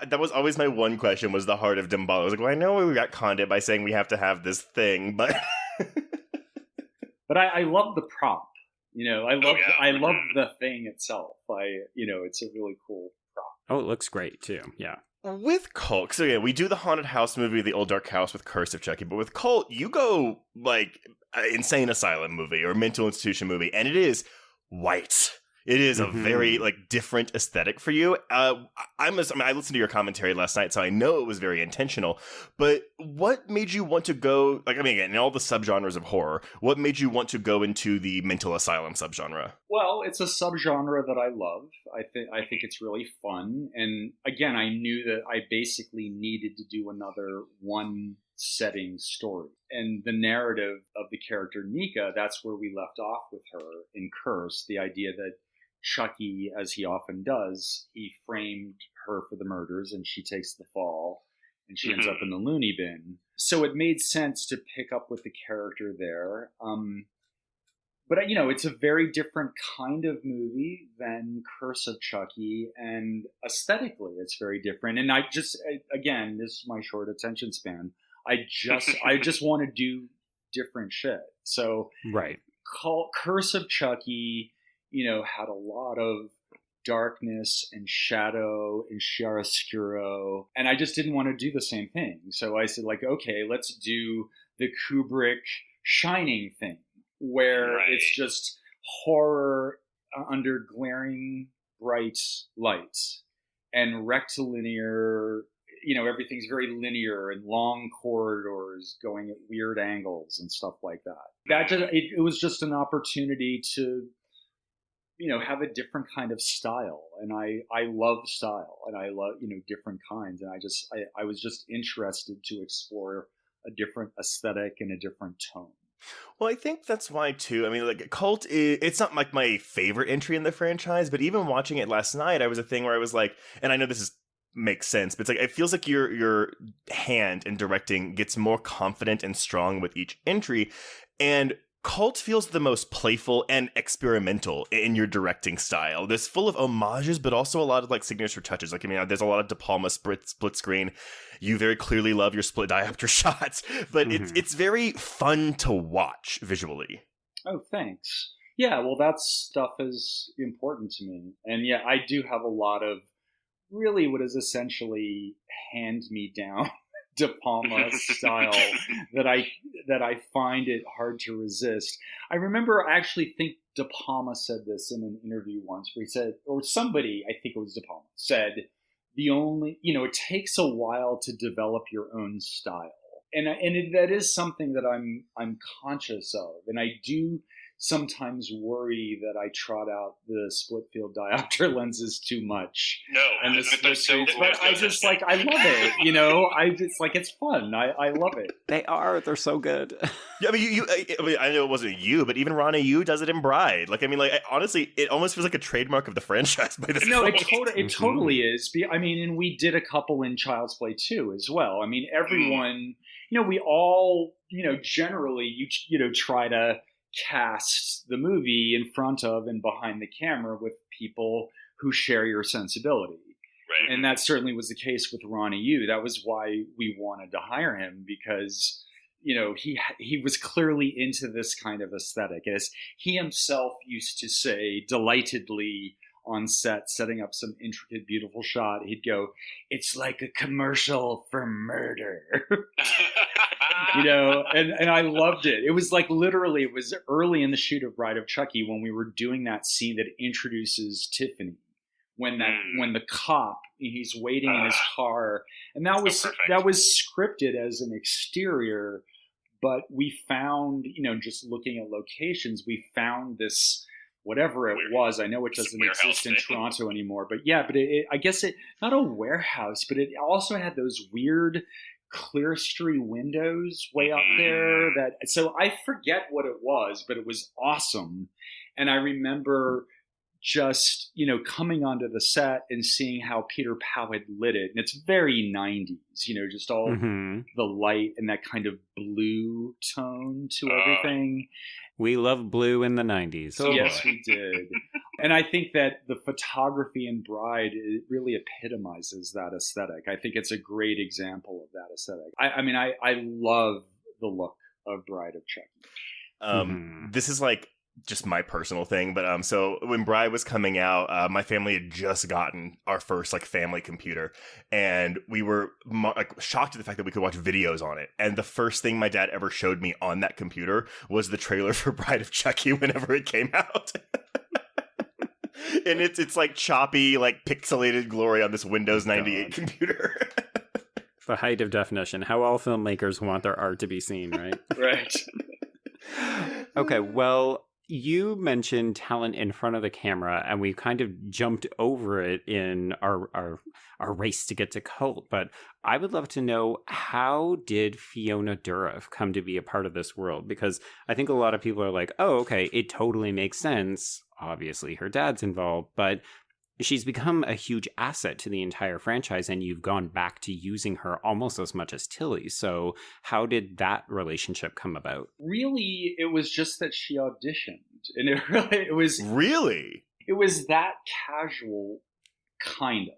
that was always my one question was the Heart of Damballa. I was like, well, I know we got conned it by saying we have to have this thing, but But I love the prop. I love the thing itself. It's a really cool prop. Oh, it looks great too. Yeah. With Cult, so yeah, we do the haunted house movie, the old dark house with Curse of Chucky, but with Cult, you go like insane asylum movie or mental institution movie, and it is white. It is a very like different aesthetic for you. I listened to your commentary last night, so I know it was very intentional. But what made you want to go? Like, I mean, again, in all the subgenres of horror, what made you want to go into the mental asylum subgenre? Well, it's a subgenre that I love. I think it's really fun. And again, I knew that I basically needed to do another one setting story. And the narrative of the character Nika, that's where we left off with her in Curse, the idea that Chucky, as he often does, he framed her for the murders and she takes the fall and she ends up in the loony bin. So it made sense to pick up with the character there. But, it's a very different kind of movie than Curse of Chucky, and aesthetically it's very different. And again, this is my short attention span. I just want to do different shit. So right. Curse of Chucky, had a lot of darkness and shadow and chiaroscuro, and I just didn't want to do the same thing. So I said, like, okay, let's do the Kubrick Shining thing, where it's just horror under glaring bright lights and rectilinear. Everything's very linear and long corridors going at weird angles and stuff like that. It was just an opportunity to have a different kind of style. And I love style, and I love, different kinds. And I was just interested to explore a different aesthetic and a different tone. Well, I think that's why too. I mean, like Cult it's not like my favorite entry in the franchise, but even watching it last night, I was a thing where I was like, and I know this makes sense, but it's like, it feels like your hand in directing gets more confident and strong with each entry. And Cult feels the most playful and experimental in your directing style. There's full of homages, but also a lot of like signature touches. Like, I mean, there's a lot of De Palma split screen. You very clearly love your split diopter shots, but it's very fun to watch visually. Oh, thanks. Yeah, well, that stuff is important to me. And yeah, I do have a lot of really what is essentially hand-me-down De Palma style that I find it hard to resist. I remember I actually think De Palma said this in an interview once where he said, or somebody, I think it was De Palma, said it takes a while to develop your own style. That is something that I'm conscious of. And I do sometimes worry that I trot out the split field diopter lenses too much. No, but I just I love it. I just it's fun. I love it. They're so good. Yeah, I mean, I know it wasn't you, but even Ronnie Yu does it in Bride. Honestly, it almost feels like a trademark of the franchise by this point. It totally is. I mean, and we did a couple in Child's Play 2 as well. I mean, everyone, we all, generally, try to cast the movie in front of and behind the camera with people who share your sensibility. Right. And that certainly was the case with Ronnie Yu. That was why we wanted to hire him, because he was clearly into this kind of aesthetic. As he himself used to say delightedly on set, setting up some intricate, beautiful shot, he'd go, "It's like a commercial for murder." And I loved it. It was literally, it was early in the shoot of Bride of Chucky when we were doing that scene that introduces Tiffany, when the cop, he's waiting in his car, and that was scripted as an exterior, but we found, just looking at locations, we found this, whatever it was, I know it doesn't exist in Toronto anymore, but yeah, but I guess not a warehouse, but it also had those weird clerestory windows way up there, so I forget what it was, but it was awesome. And I remember just, coming onto the set and seeing how Peter Powell had lit it. And it's very 90s, just all the light and that kind of blue tone to everything. We love blue in the 90s. So yes, we did. And I think that the photography in Bride, it really epitomizes that aesthetic. I think it's a great example of that aesthetic. I mean, I love the look of Bride of Chucky. This is like just my personal thing, but so when Bride was coming out, my family had just gotten our first like family computer, and we were like shocked at the fact that we could watch videos on it. And the first thing my dad ever showed me on that computer was the trailer for Bride of Chucky whenever it came out. And it's like choppy, like pixelated glory on this Windows 98 computer. The height of definition. How all filmmakers want their art to be seen, right? Right. Okay, well, you mentioned talent in front of the camera, and we kind of jumped over it in our race to get to cult. But I would love to know, how did Fiona Dourif come to be a part of this world? Because I think a lot of people are like, oh, okay, it totally makes sense. Obviously, her dad's involved, but she's become a huge asset to the entire franchise, and you've gone back to using her almost as much as Tilly. So how did that relationship come about? Really, it was just that she auditioned. And it was that casual, kind of.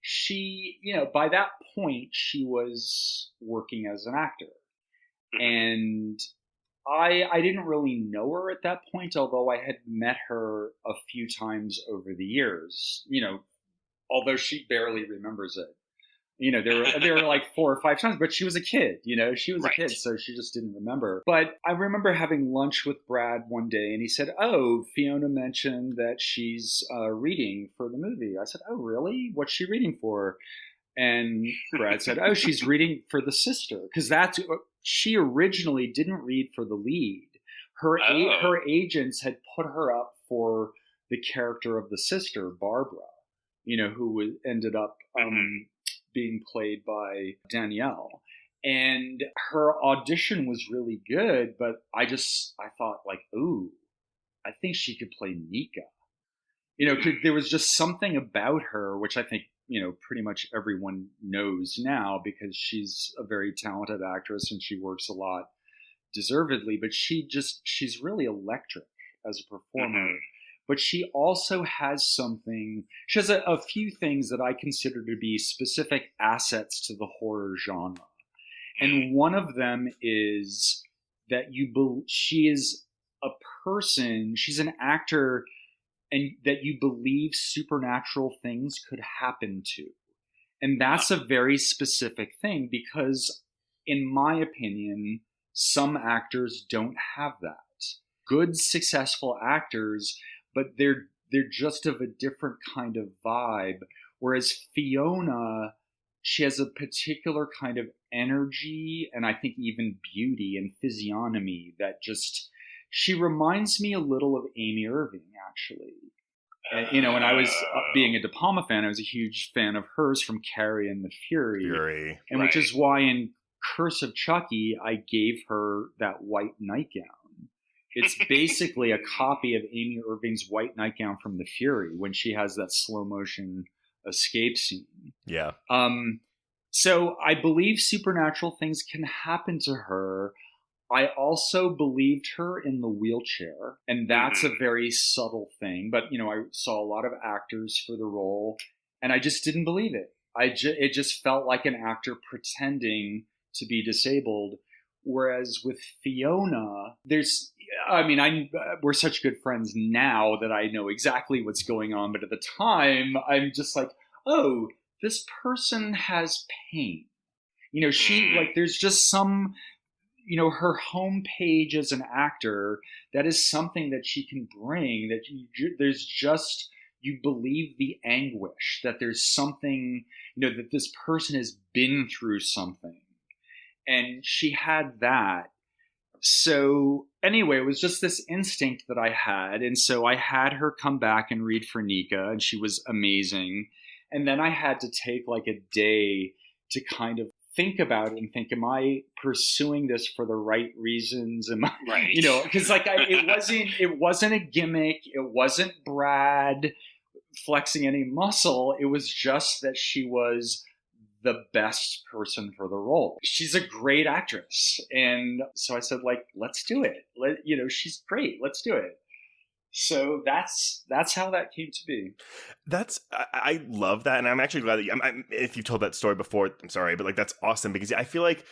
She, by that point, she was working as an actor. And I didn't really know her at that point, although I had met her a few times over the years, although she barely remembers it. There were like 4 or 5 times, but she was a kid, she was a kid, so she just didn't remember. But I remember having lunch with Brad one day, and he said, oh, Fiona mentioned that she's reading for the movie. I said, oh, really? What's she reading for? And Brad said, oh, she's reading for the sister, because she originally didn't read for the lead. Her agents had put her up for the character of the sister, Barbara, who ended up being played by Danielle. And her audition was really good, but I thought like, ooh, I think she could play Nika. There was just something about her, which I think, pretty much everyone knows now, because she's a very talented actress and she works a lot, deservedly, but she's really electric as a performer. But she also has she has a few things that I consider to be specific assets to the horror genre. And one of them is that she is a person, she's an actor, and that you believe supernatural things could happen to. And that's a very specific thing, because in my opinion, some actors don't have that. Good, successful actors, but they're just of a different kind of vibe. Whereas Fiona, she has a particular kind of energy, and I think even beauty and physiognomy that she reminds me a little of Amy Irving, actually. And I was, being a De Palma fan, I was a huge fan of hers from Carrie and the Fury. And which is why in Curse of Chucky, I gave her that white nightgown. It's basically a copy of Amy Irving's white nightgown from The Fury when she has that slow motion escape scene. Yeah. So I believe supernatural things can happen to her. I also believed her in the wheelchair, and that's a very subtle thing. But, I saw a lot of actors for the role, and I just didn't believe it. It just felt like an actor pretending to be disabled. Whereas with Fiona, we're such good friends now that I know exactly what's going on. But at the time, I'm just like, oh, this person has pain. There's just some, her homepage as an actor, that is something that she can bring, that you believe the anguish, that there's something, that this person has been through something. And she had that. So anyway, it was just this instinct that I had. And so I had her come back and read for Nika, and she was amazing. And then I had to take like a day to kind of think about it and think, am I pursuing this for the right reasons? Am I, because it wasn't a gimmick. It wasn't Brad flexing any muscle. It was just that she was the best person for the role. She's a great actress. And so I said, let's do it. She's great. Let's do it. So that's how that came to be. I love that. And I'm actually glad that if you've told that story before, I'm sorry, but that's awesome, because I feel like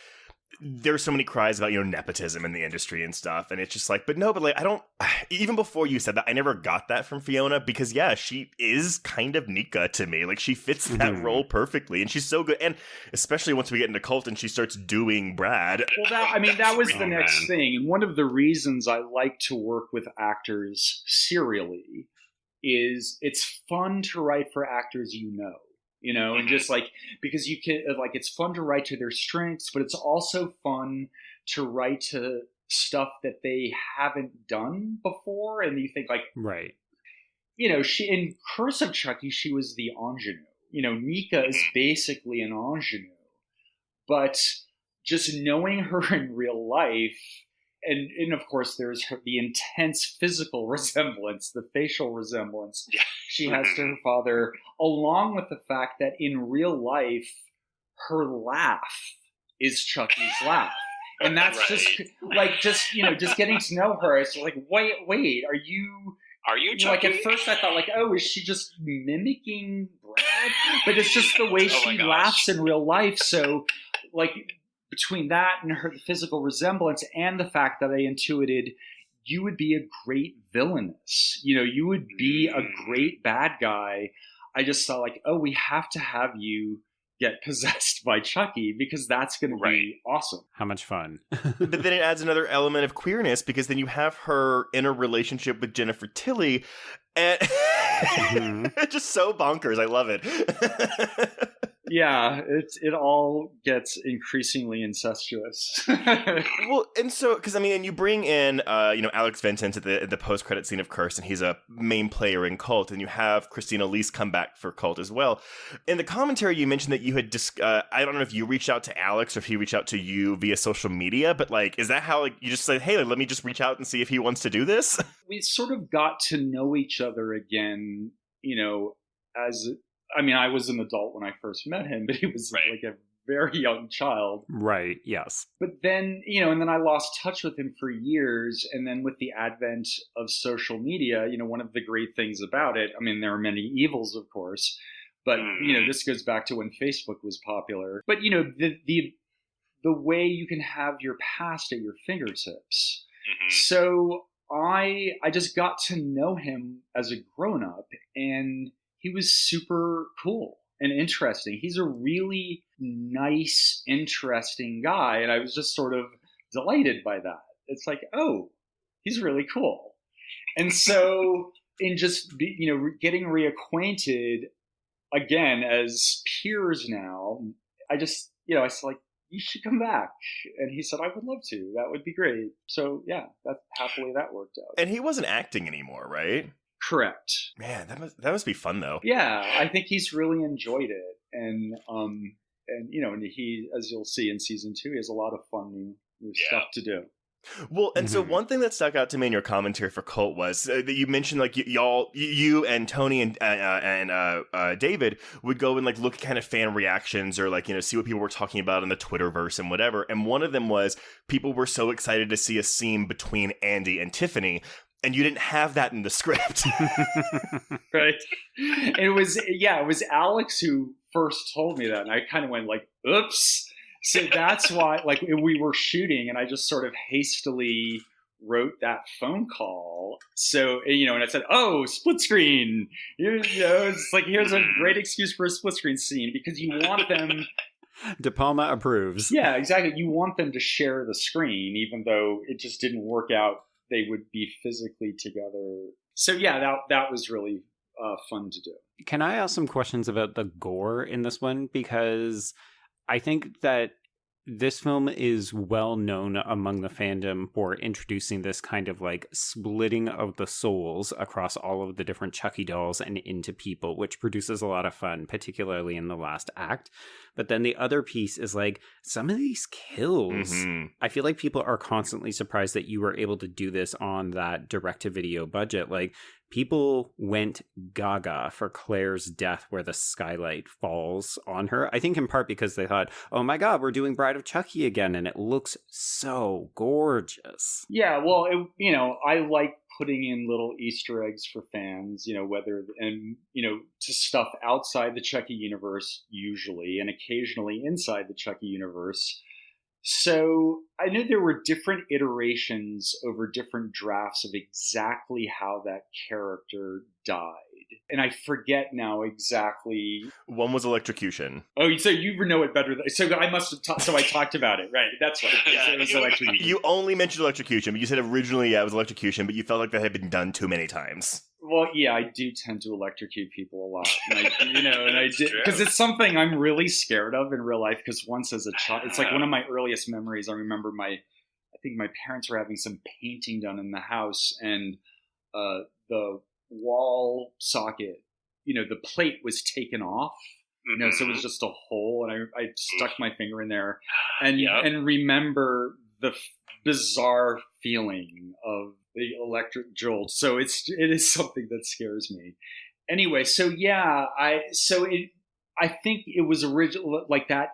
there's so many cries about, nepotism in the industry and stuff. And it's just like, I don't, even before you said that, I never got that from Fiona because, yeah, she is kind of Nika to me. Like, she fits that role perfectly and she's so good. And especially once we get into Cult and she starts doing Brad. Well, that was the next thing. And one of the reasons I like to work with actors serially is it's fun to write for actors and just like, because you can, like, it's fun to write to their strengths, but it's also fun to write to stuff that they haven't done before. And you think, like, right. She, in Curse of Chucky, she was the ingenue. Nika is basically an ingenue. But just knowing her in real life, and of course there's the intense physical resemblance, the facial resemblance she has to her father, along with the fact that in real life, her laugh is Chucky's laugh. And that's just getting to know her. It's like, wait, are you Chucky? Like, at first I thought, like, oh, is she just mimicking Brad? But it's just the way she laughs in real life. So, like, between that and her physical resemblance and the fact that I intuited you would be a great villainess, you would be a great bad guy. I just thought, like, oh, we have to have you get possessed by Chucky because that's going to be awesome. How much fun. But then it adds another element of queerness because then you have her in a relationship with Jennifer Tilly and it's just so bonkers. I love it. Yeah, it all gets increasingly incestuous. Well, and so, because and you bring in, Alex Vincent at the post-credit scene of Curse, and he's a main player in Cult, and you have Christina Elise come back for Cult as well. In the commentary, you mentioned that you had, I don't know if you reached out to Alex or if he reached out to you via social media, but, like, is that how, like, you just said, hey, let me just reach out and see if he wants to do this? We sort of got to know each other again, I was an adult when I first met him, but he was like a very young child. Right, yes. But then, and then I lost touch with him for years. And then with the advent of social media, one of the great things about it, there are many evils, of course, but, this goes back to when Facebook was popular. But, the way you can have your past at your fingertips. Mm-hmm. So I just got to know him as a grown-up, and he was super cool and interesting. He's a really nice, interesting guy. And I was just sort of delighted by that. It's like, oh, he's really cool. And so in just, getting reacquainted again as peers now, I just, I was like, you should come back. And he said, I would love to. That would be great. So yeah, happily that worked out. And he wasn't acting anymore, right? Correct. Man, that must be fun though. Yeah, I think he's really enjoyed it, and he, as you'll see in season 2, he has a lot of fun new stuff to do. Well, and so one thing that stuck out to me in your commentary for Cult was that you mentioned, like, you and Tony and David would go and, like, look at kind of fan reactions or, like, see what people were talking about in the Twitterverse and whatever. And one of them was people were so excited to see a scene between Andy and Tiffany. And you didn't have that in the script. Right. It was Alex who first told me that. And I kind of went like, oops. So that's why, like, we were shooting and I just sort of hastily wrote that phone call. So, and I said, oh, split screen. It's like, here's a great excuse for a split screen scene because you want them. De Palma approves. Yeah, exactly. You want them to share the screen, even though it just didn't work out. They would be physically together. So yeah, that was really fun to do. Can I ask some questions about the gore in this one? Because I think that this film is well known among the fandom for introducing this kind of like splitting of the souls across all of the different Chucky dolls and into people, which produces a lot of fun, particularly in the last act. But then the other piece is like some of these kills. Mm-hmm. I feel like people are constantly surprised that you were able to do this on that direct-to-video budget. Like, people went gaga for Claire's death where the skylight falls on her. I think in part because they thought, oh my God, we're doing Bride of Chucky again. And it looks so gorgeous. Yeah, well, I like putting in little Easter eggs for fans, to stuff outside the Chucky universe usually, and occasionally inside the Chucky universe. So I knew there were different iterations over different drafts of exactly how that character died. And I forget now exactly. One was electrocution. Oh, so you know it better. So I must have so I talked about it, right? That's right. Yeah, it was electrocution. You only mentioned electrocution, but you said originally, it was electrocution, but you felt like that had been done too many times. Well, yeah, I do tend to electrocute people a lot, and I did because it's something I'm really scared of in real life. Because once as a child, it's like one of my earliest memories. I remember I think my parents were having some painting done in the house, and the wall socket, the plate was taken off. So it was just a hole, and I stuck my finger in there, and remember the bizarre feeling of the electric jolt. So it is something that scares me. Anyway, so yeah, I think it was original like that.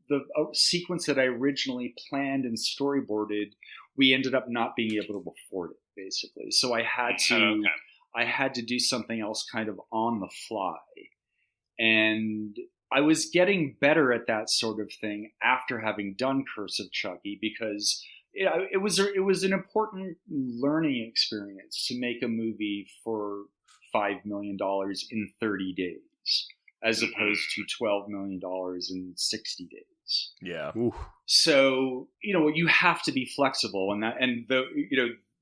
The sequence that I originally planned and storyboarded, we ended up not being able to afford it, basically. So I had to do something else kind of on the fly. And I was getting better at that sort of thing after having done Curse of Chucky, because it was an important learning experience to make a movie for $5 million in 30 days, as opposed to $12 million in 60 days. Yeah. Ooh. So, you have to be flexible,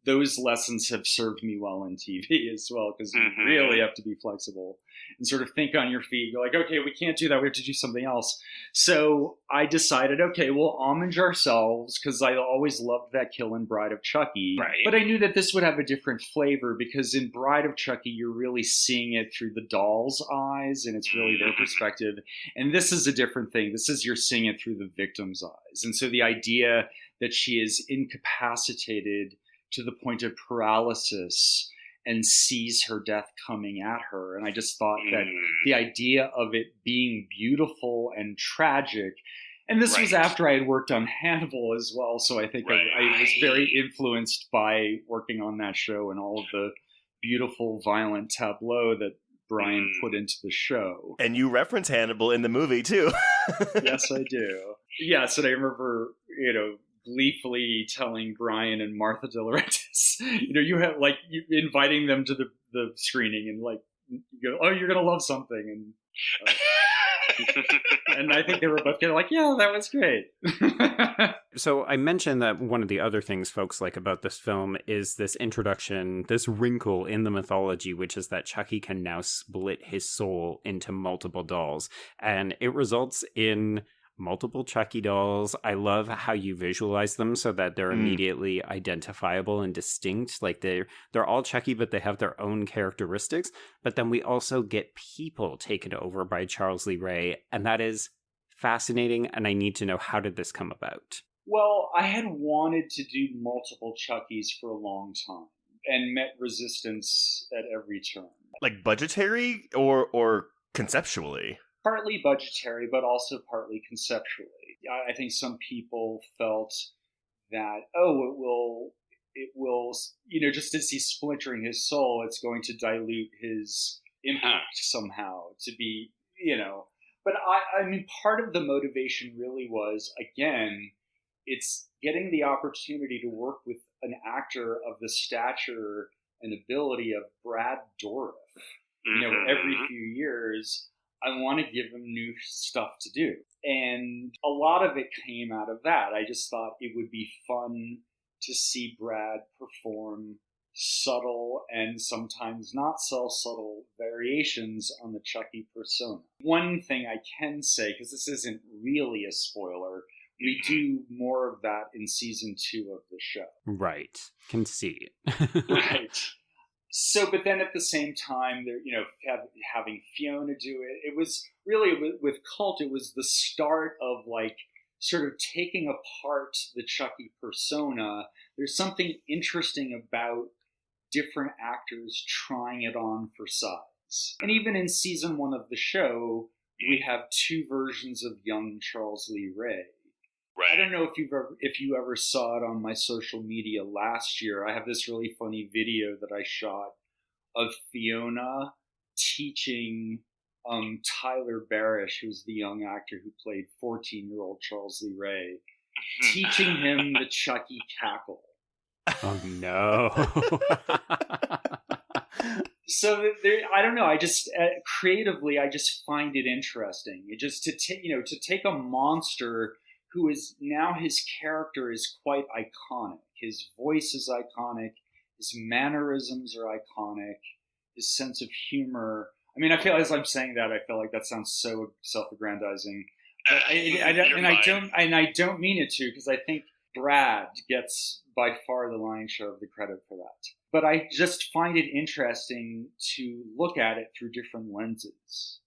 those lessons have served me well in TV as well, because you really have to be flexible and sort of think on your feet. You're like, okay, we can't do that. We have to do something else. So I decided, okay, we'll homage ourselves, because I always loved that kill in Bride of Chucky. Right. But I knew that this would have a different flavor, because in Bride of Chucky, you're really seeing it through the doll's eyes, and it's really their perspective. And this is a different thing. You're seeing it through the victim's eyes. And so the idea that she is incapacitated to the point of paralysis and sees her death coming at her. And I just thought that the idea of it being beautiful and tragic, and this was after I had worked on Hannibal as well, so I think I was very influenced by working on that show and all of the beautiful, violent tableau that Brian put into the show. And you reference Hannibal in the movie, too. Yes, I do. Yes, and I remember, gleefully telling Brian and Martha De Laurentiis, you have you inviting them to the screening, and you go, oh, you're gonna love something, and I think they were both kind of like, yeah, that was great. So I mentioned that one of the other things folks like about this film is this introduction, this wrinkle in the mythology, which is that Chucky can now split his soul into multiple dolls, and it results in multiple Chucky dolls. I love how you visualize them so that they're immediately identifiable and distinct. Like they're all Chucky, but they have their own characteristics. But then we also get people taken over by Charles Lee Ray, and that is fascinating. And I need to know, how did this come about? Well, I had wanted to do multiple Chuckies for a long time and met resistance at every turn. Like budgetary or conceptually? Partly budgetary, but also partly conceptually. I think some people felt that, it will, just as he's splintering his soul, it's going to dilute his impact somehow to be, But I mean, part of the motivation really was, again, it's getting the opportunity to work with an actor of the stature and ability of Brad Dourif. Every few years, I want to give him new stuff to do. And a lot of it came out of that. I just thought it would be fun to see Brad perform subtle and sometimes not so subtle variations on the Chucky persona. One thing I can say, because this isn't really a spoiler, we do more of that in season 2 of the show. Right. Can see. Right. So, but then at the same time, having Fiona do it, it was really, with Cult, it was the start of sort of taking apart the Chucky persona. There's something interesting about different actors trying it on for size. And even in season 1 of the show, we have 2 versions of young Charles Lee Ray. Right. I don't know if you ever saw it on my social media last year. I have this really funny video that I shot of Fiona teaching Tyler Barish, who's the young actor who played 14-year-old Charles Lee Ray, teaching him the Chucky cackle. Oh no. So I don't know. I just creatively, I just find it interesting. It just to take a monster who is now, his character is quite iconic. His voice is iconic. His mannerisms are iconic. His sense of humor. I mean, I feel, as I'm saying that, I feel like that sounds so self-aggrandizing. But I don't mean it to, because I think Brad gets by far the lion's share of the credit for that. But I just find it interesting to look at it through different lenses,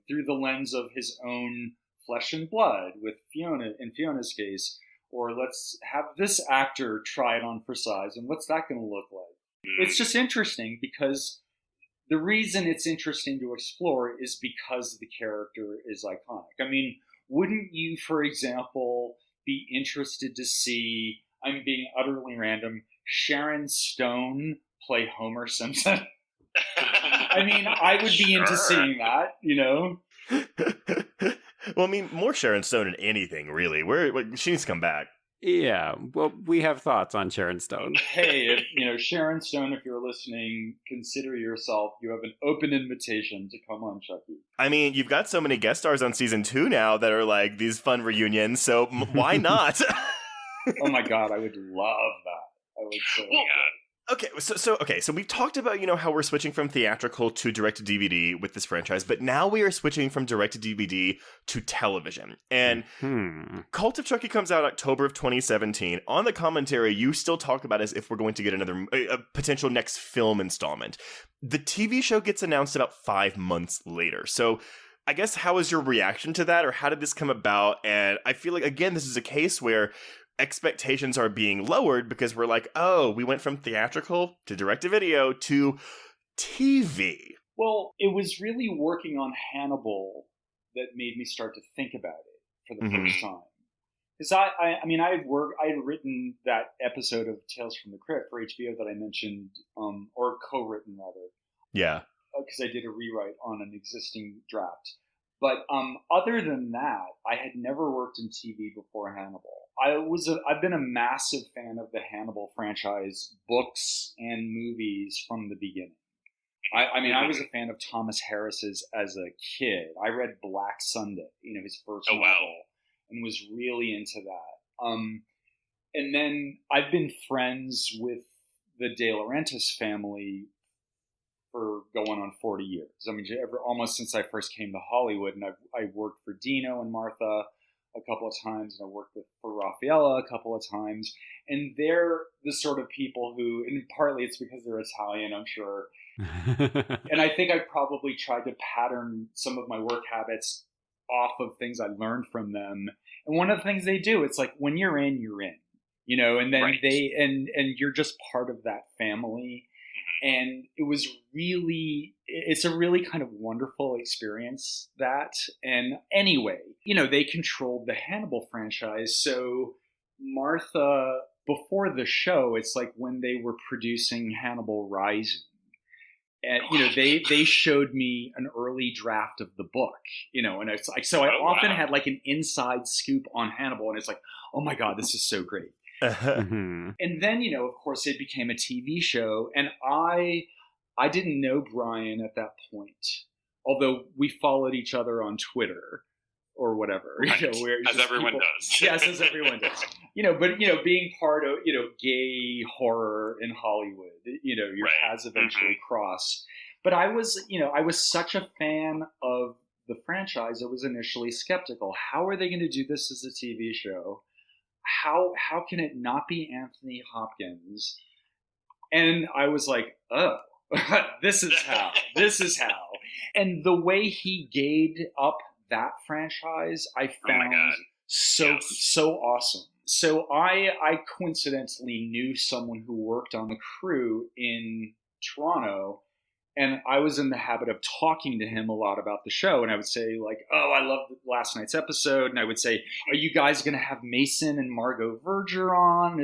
through the lens of his own flesh and blood with Fiona, in Fiona's case, or let's have this actor try it on for size, and what's that going to look like? It's just interesting because the reason it's interesting to explore is because the character is iconic. I mean, wouldn't you, for example, be interested to see, I'm being utterly random, Sharon Stone play Homer Simpson? I mean, I would be into seeing that, Well, I mean, more Sharon Stone than anything, really. She needs to come back. Yeah, well, we have thoughts on Sharon Stone. Hey, Sharon Stone, if you're listening, consider yourself, you have an open invitation to come on Chucky. I mean, you've got so many guest stars on season 2 now that are like these fun reunions, so why not? Oh my God, I would love that. I would so love that. Okay, so we've talked about, how we're switching from theatrical to direct-to-DVD with this franchise, but now we are switching from direct-to-DVD to television. And Cult of Chucky comes out October of 2017. On the commentary, you still talk about it as if we're going to get a potential next film installment. The TV show gets announced about 5 months later. So I guess, how is your reaction to that, or how did this come about? And I feel like, again, this is a case where expectations are being lowered because we're like, oh, we went from theatrical to direct-to-video to TV. Well, it was really working on Hannibal that made me start to think about it for the first time. Because I had written that episode of Tales from the Crypt for HBO that I mentioned, or co-written rather. Yeah. Because I did a rewrite on an existing draft. But other than that, I had never worked in TV before Hannibal. I've been a massive fan of the Hannibal franchise, books and movies from the beginning. I was a fan of Thomas Harris's as a kid. I read Black Sunday, his first novel, and was really into that. And then I've been friends with the De Laurentiis family for going on 40 years. I mean, almost since I first came to Hollywood, and I worked for Dino and Martha a couple of times, and I worked for Raffaella a couple of times, and they're the sort of people who, and partly it's because they're Italian, I'm sure, and I think I probably tried to pattern some of my work habits off of things I learned from them. And one of the things they do, it's like, when you're in, and then and you're just part of that family. And it's a really kind of wonderful experience, that. And anyway, they controlled the Hannibal franchise. So Martha, before the show, it's like when they were producing Hannibal Rising, and, they showed me an early draft of the book, and it's like, so I often had like an inside scoop on Hannibal, and it's like, oh my God, this is so great. And then, of course, it became a TV show, and I didn't know Brian at that point, although we followed each other on Twitter or whatever. Right. As everyone does. Yes, as everyone does. But being part of gay horror in Hollywood, your paths eventually cross. But I was such a fan of the franchise. I was initially skeptical. How are they going to do this as a TV show? How can it not be Anthony Hopkins? And I was like, oh, this is how. And the way he gave up that franchise, I found so awesome. So I coincidentally knew someone who worked on the crew in Toronto, and I was in the habit of talking to him a lot about the show. And I would say, like, oh, I loved last night's episode. And I would say, are you guys going to have Mason and Margot Verger on?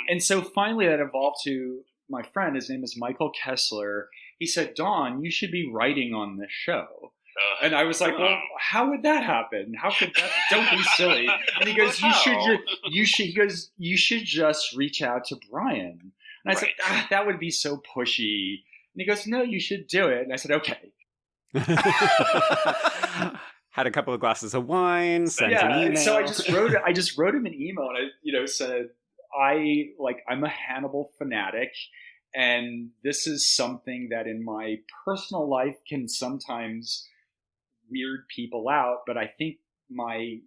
And so finally that evolved to my friend. His name is Michael Kessler. He said, Dawn, you should be writing on this show. And I was like, well, how would that happen? How could that? Don't be silly. And he goes, you should just reach out to Brian. And I said, that would be so pushy. And he goes, no, you should do it. And I said, okay. Had a couple of glasses of wine, sent an email. So I just wrote him an email, and I said, I'm a Hannibal fanatic, and this is something that in my personal life can sometimes weird people out, but I think my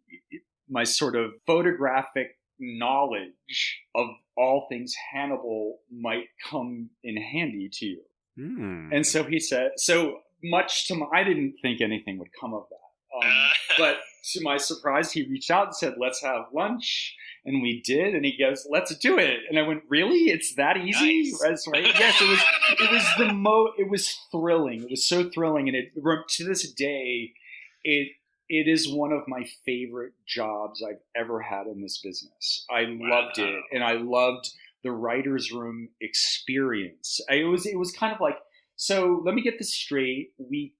sort of photographic knowledge of all things Hannibal might come in handy to you. And so he said, I didn't think anything would come of that. But to my surprise, he reached out and said, let's have lunch. And we did. And he goes, let's do it. And I went, really? It's that easy? Nice. Right? Yes, it was thrilling. It was so thrilling. And to this day, it is one of my favorite jobs I've ever had in this business. I loved it. And I loved the writer's room experience. It was kind of like, so let me get this straight. We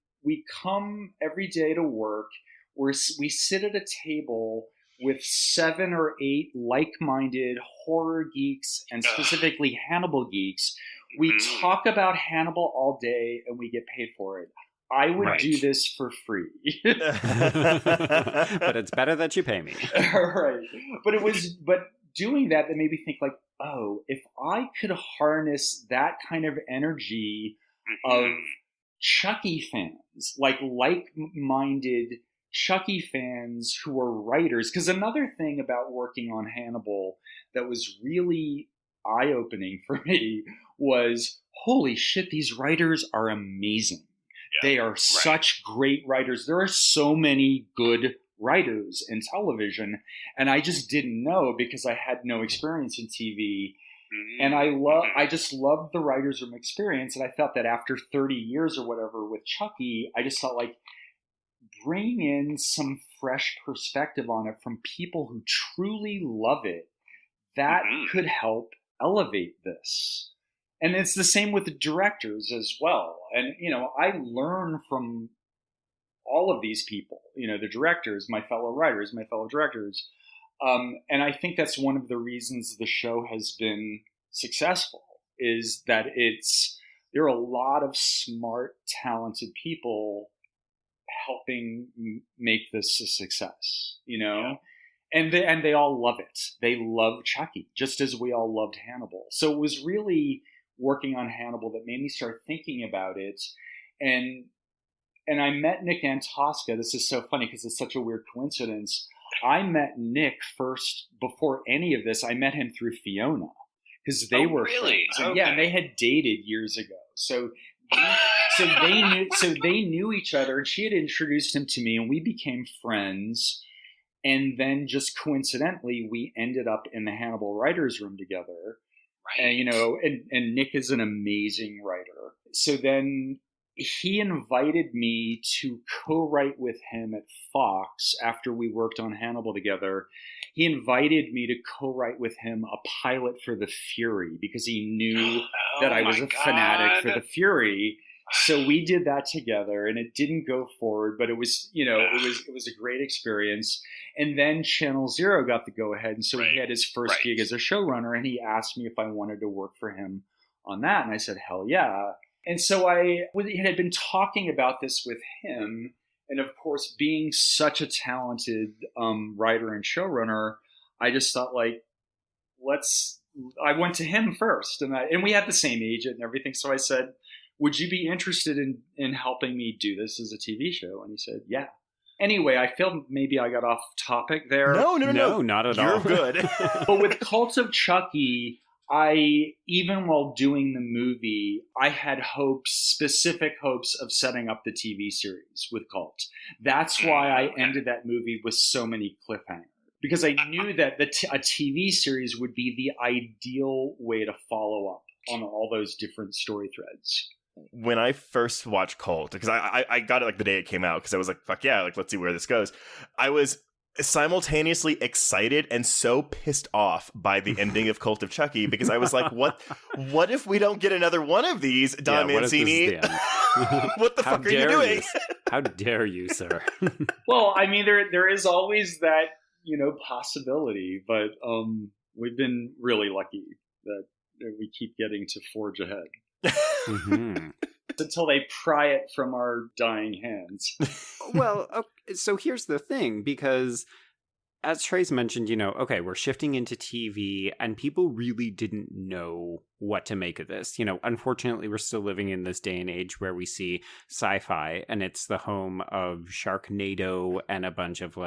come every day to work. We sit at a table with 7 or 8 like-minded horror geeks and specifically Hannibal geeks. We talk about Hannibal all day and we get paid for it. I would do this for free. But it's better that you pay me. Right. But doing that made me think like, oh, if I could harness that kind of energy of Chucky fans, like-minded Chucky fans who are writers. Because another thing about working on Hannibal that was really eye-opening for me was, holy shit, these writers are amazing. Yeah, they are such great writers. There are so many good writers in television, and I just didn't know because I had no experience in TV. And I just loved the writer's room experience, and I felt that after 30 years or whatever with Chucky, I just felt like bringing in some fresh perspective on it from people who truly love it, that could help elevate this. And it's the same with the directors as well. And, I learn from all of these people, the directors, my fellow writers, my fellow directors. And I think that's one of the reasons the show has been successful, is that there are a lot of smart, talented people helping make this a success, and they all love it. They love Chucky, just as we all loved Hannibal. So it was really working on Hannibal that made me start thinking about it. And I met Nick Antosca. This is so funny because it's such a weird coincidence. I met Nick first before any of this. I met him through Fiona because they were really friends. Okay. Yeah, and they had dated years ago. So they knew each other, and she had introduced him to me, and we became friends. And then just coincidentally, we ended up in the Hannibal writers' room together. Right. And and Nick is an amazing writer. So then he invited me to co-write with him at Fox after we worked on Hannibal together. He invited me to co-write with him a pilot for The Fury because he knew that I was a fanatic for The Fury. So we did that together, and it didn't go forward, but it was, it was a great experience. And then Channel Zero got the go-ahead, and so he had his first gig as a showrunner, and he asked me if I wanted to work for him on that, and I said, hell yeah. And so I had been talking about this with him, and of course, being such a talented writer and showrunner, I just thought, I went to him first, and we had the same agent and everything, so I said, would you be interested in helping me do this as a TV show? And he said, yeah. Anyway, I feel maybe I got off topic there. No, not at all. You're good. But with Cult of Chucky, even while doing the movie, I had specific hopes of setting up the TV series with Cult. That's why I ended that movie with so many cliffhangers. Because I knew that a TV series would be the ideal way to follow up on all those different story threads. When I first watched Cult, because I got it the day it came out, because I was like, fuck yeah, let's see where this goes. I was simultaneously excited and so pissed off by the ending of Cult of Chucky, because I was like, what if we don't get another one of these, Don Mancini? What the fuck are you doing? How dare you, sir? Well, I mean, there is always that, possibility, but we've been really lucky that we keep getting to forge ahead. Mm-hmm. Until they pry it from our dying hands. Well, okay, so here's the thing, because as Trey's mentioned, okay, we're shifting into TV, and people really didn't know what to make of this. Unfortunately, we're still living in this day and age where we see SyFy, and it's the home of Sharknado and a bunch of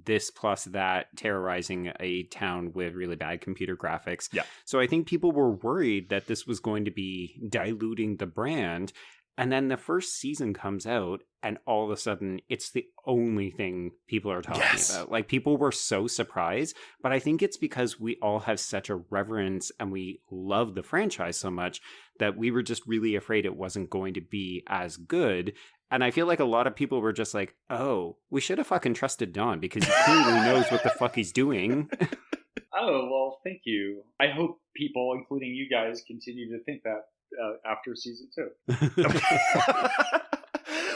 this plus that terrorizing a town with really bad computer graphics. Yeah. So I think people were worried that this was going to be diluting the brand. And then the first season comes out, and all of a sudden, it's the only thing people are talking about. People were so surprised, but I think it's because we all have such a reverence and we love the franchise so much that we were just really afraid it wasn't going to be as good. And I feel like a lot of people were just like, oh, we should have fucking trusted Don because he clearly knows what the fuck he's doing. Oh, well, thank you. I hope people, including you guys, continue to think that. After season 2.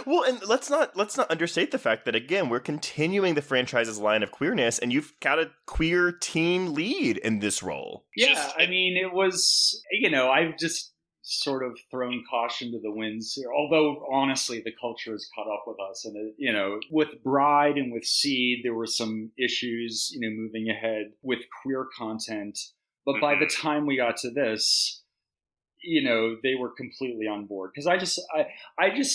Well, and let's not understate the fact that, again, we're continuing the franchise's line of queerness, and you've got a queer teen lead in this role. Yeah, I mean, it was, I've just sort of thrown caution to the winds here, although honestly the culture has caught up with us, and with Bride and with Seed there were some issues moving ahead with queer content, but by the time we got to this, they were completely on board. Because I just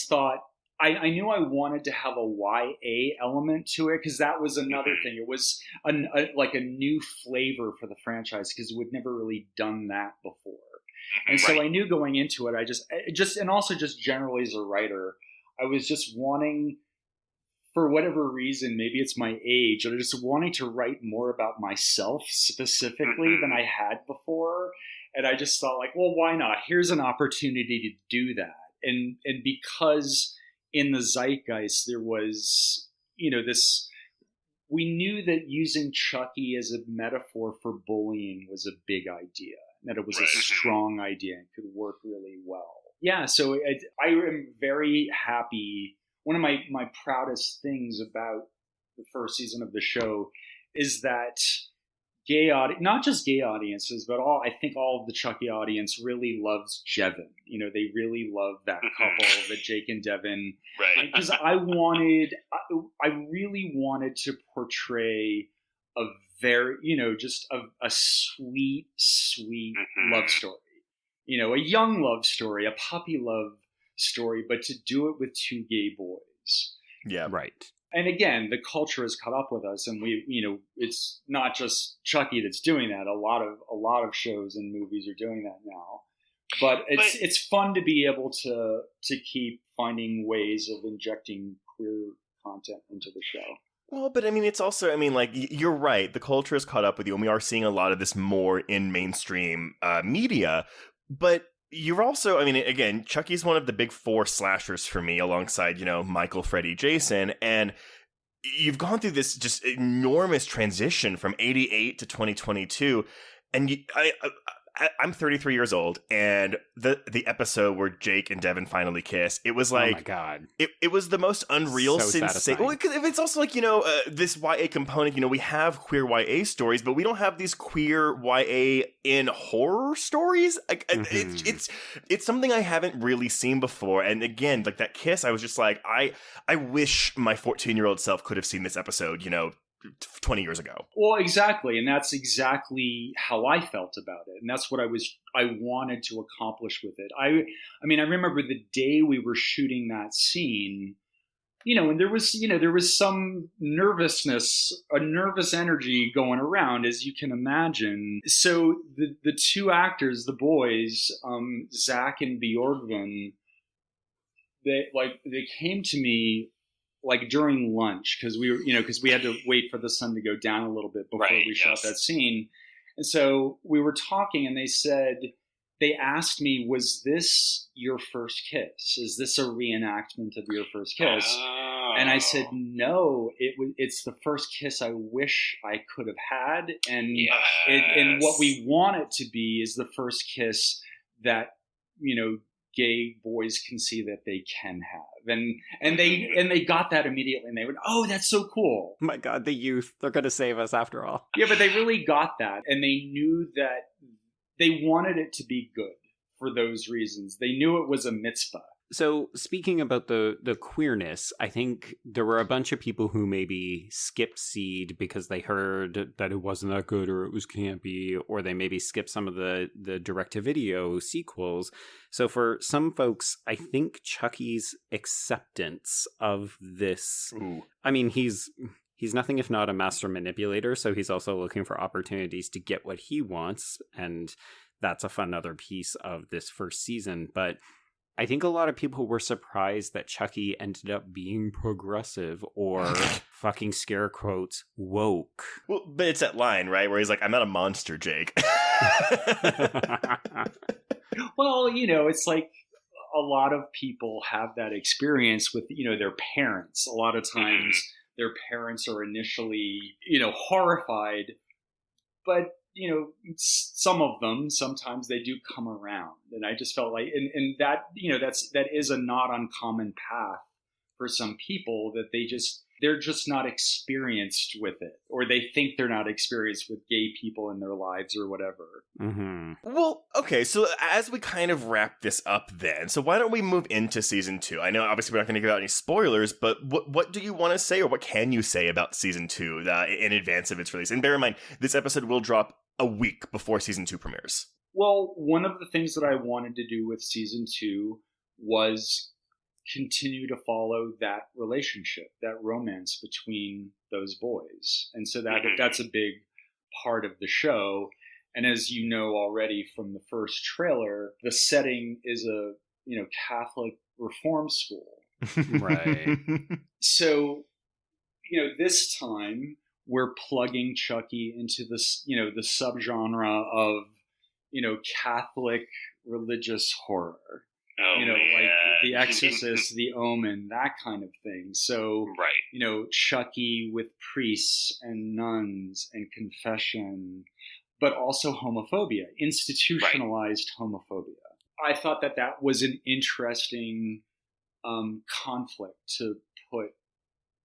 thought, I knew I wanted to have a YA element to it, because that was another thing. It was a new flavor for the franchise, because we'd never really done that before. And so I knew going into it, and also just generally as a writer, I was just wanting, for whatever reason, maybe it's my age, or just wanting to write more about myself specifically than I had before. And I just thought, well, why not? Here's an opportunity to do that. And because in the zeitgeist there was, this, we knew that using Chucky as a metaphor for bullying was a big idea, that it was a strong idea and could work really well. Yeah, so I am very happy. One of my proudest things about the first season of the show is that not just gay audiences, but I think all of the Chucky audience really loves Jevin. They really love that couple, the Jake and Devin. Right. Because I really wanted to portray a very, just a sweet, sweet love story. A young love story, a puppy love story, but to do it with two gay boys. Yeah. Right. And again, the culture has caught up with us, and we, it's not just Chucky that's doing that. A lot of shows and movies are doing that now. But it's fun to be able to keep finding ways of injecting queer content into the show. Well, but I mean, it's also, you're right. The culture has caught up with you, and we are seeing a lot of this more in mainstream media. But you're also, again, Chucky's one of the big four slashers for me, alongside, Michael, Freddy, Jason. And you've gone through this just enormous transition from 88 to 2022. And I'm 33 years old, and the episode where Jake and Devin finally kiss, it was like, oh my God. It was the most unreal, So sensation. Well, it's also this YA component. We have queer YA stories, but we don't have these queer YA in horror stories. It's something I haven't really seen before. And again, that kiss, I was just like, I wish my 14-year-old self could have seen this episode, 20 years ago. Well, exactly. And that's exactly how I felt about it. And that's what I wanted to accomplish with it. I remember the day we were shooting that scene, and there was some nervousness, a nervous energy going around, as you can imagine. So the two actors, the boys, Zach and Bjorgvin, they came to me during lunch, because we had to wait for the sun to go down a little bit before we shot that scene. And so we were talking, and they asked me, was this your first kiss? Is this a reenactment of your first kiss? Oh. And I said, no, it's the first kiss I wish I could have had. And, and what we want it to be is the first kiss that, gay boys can see that they can have. And they got that immediately, and they went, oh, that's so cool. Oh my God, the youth, they're going to save us after all. Yeah, but they really got that, and they knew that they wanted it to be good for those reasons. They knew it was a mitzvah. So speaking about the queerness, I think there were a bunch of people who maybe skipped Seed because they heard that it wasn't that good or it was campy, or they maybe skipped some of the direct-to-video sequels. So for some folks, I think Chucky's acceptance of this, I mean, he's nothing if not a master manipulator, so he's also looking for opportunities to get what he wants, and that's a fun other piece of this first season. But I think a lot of people were surprised that Chucky ended up being progressive or fucking scare quotes woke. Well, but it's that line, right, where he's like, I'm not a monster, Jake. Well, it's like a lot of people have that experience with, their parents. A lot of times their parents are initially, horrified, but some of them, sometimes they do come around. And I just felt like, and that, that is a not uncommon path for some people, that they're just not experienced with it, or they think they're not experienced with gay people in their lives or whatever. Mm-hmm. Well, okay, so as we kind of wrap this up then, so why don't we move into season 2? I know obviously we're not going to give out any spoilers, but what do you want to say, or what can you say about season 2 in advance of its release? And bear in mind, this episode will drop a week before season 2 premieres. Well, one of the things that I wanted to do with season 2 was continue to follow that relationship, that romance between those boys. And so that's a big part of the show. And as you know already from the first trailer, the setting is a, Catholic reform school. Right. So, this time we're plugging Chucky into this, the subgenre of, Catholic religious horror. Like The Exorcist, The Omen, that kind of thing. So, right. Chucky with priests and nuns and confession, but also homophobia, institutionalized homophobia. I thought that was an interesting conflict to put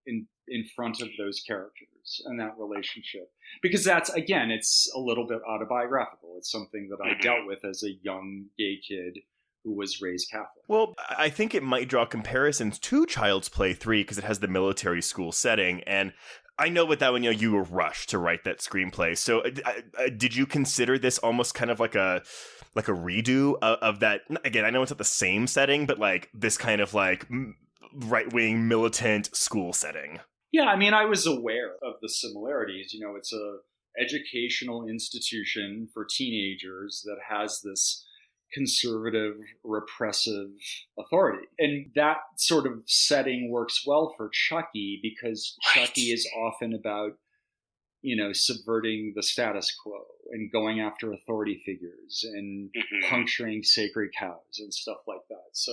in front of those characters and that relationship. Because that's, again, it's a little bit autobiographical. It's something that I dealt with as a young gay kid who was raised Catholic. Well, I think it might draw comparisons to Child's Play 3 because it has the military school setting. And I know with that one, you were rushed to write that screenplay. So did you consider this almost kind of like a redo of that? Again, I know it's not the same setting, but like this kind of like right-wing militant school setting. Yeah, I mean, I was aware of the similarities. It's a educational institution for teenagers that has this conservative, repressive authority. And that sort of setting works well for Chucky because Chucky is often about, subverting the status quo and going after authority figures and puncturing sacred cows and stuff like that. So,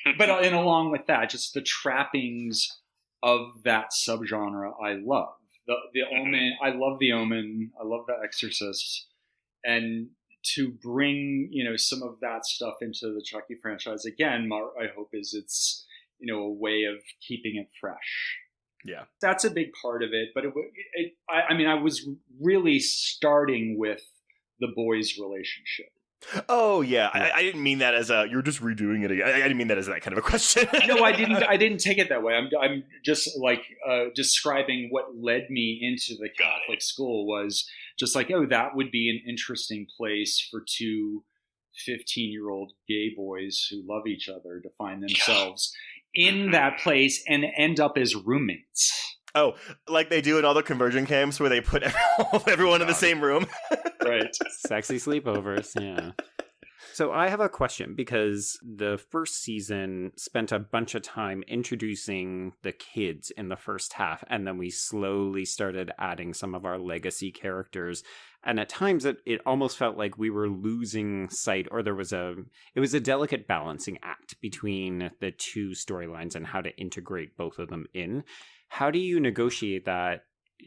and along with that, just the trappings of that subgenre I love. The Omen, I love The Omen, I love The Exorcist, and to bring, some of that stuff into the Chucky franchise again, I hope it's, a way of keeping it fresh. Yeah, that's a big part of it. But I was really starting with the boys' relationship. Oh yeah, I didn't mean that as you're just redoing it again. I didn't mean that as that kind of a question. No, I didn't take it that way. I'm just like describing what led me into the Catholic school was just like, oh, that would be an interesting place for two 15-year-old gay boys who love each other to find themselves in that place and end up as roommates. Oh, like they do in all the conversion camps where they put everyone in the same room. Right. Sexy sleepovers, yeah. So I have a question because the first season spent a bunch of time introducing the kids in the first half, and then we slowly started adding some of our legacy characters. And at times it almost felt like we were losing sight, or it was a delicate balancing act between the two storylines and how to integrate both of them in. How do you negotiate that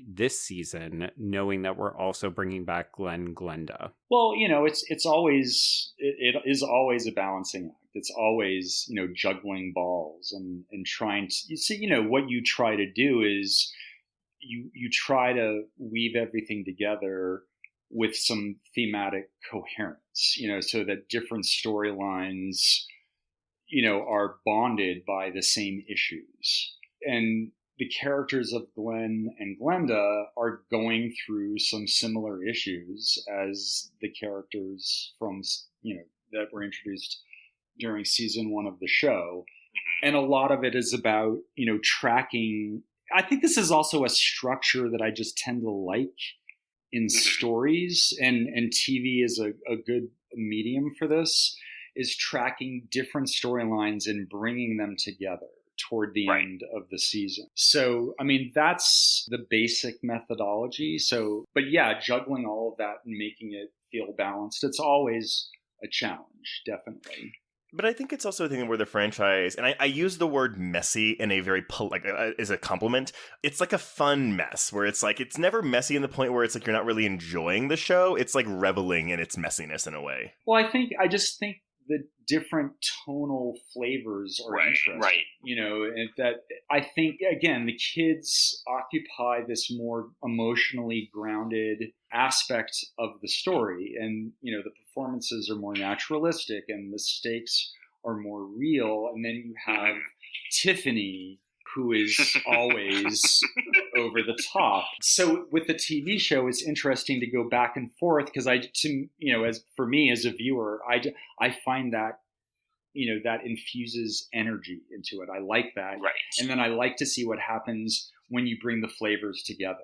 this season, knowing that we're also bringing back Glenda? Well, it's always it is always a balancing act. It's always juggling balls and trying to what you try to do is you try to weave everything together with some thematic coherence, so that different storylines are bonded by the same issues. And the characters of Glen and Glenda are going through some similar issues as the characters from, that were introduced during season 1 of the show. And a lot of it is about, tracking. I think this is also a structure that I just tend to like in stories, and TV is a good medium for this, is tracking different storylines and bringing them together toward the end of the season. So, I mean, that's the basic methodology. So, but yeah, juggling all of that and making it feel balanced, it's always a challenge, definitely. But I think it's also a thing where the franchise, and I use the word messy in a very, as a compliment. It's like a fun mess where it's like, it's never messy in the point where it's like you're not really enjoying the show. It's like reveling in its messiness in a way. Well, I just think the different tonal flavors are interesting. Right. And that I think, again, the kids occupy this more emotionally grounded aspect of the story. And, the performances are more naturalistic and the stakes are more real. And then you have Tiffany, who is always over the top. So with the TV show, it's interesting to go back and forth because as for me as a viewer, I find that that infuses energy into it. I like that, right? And then I like to see what happens when you bring the flavors together.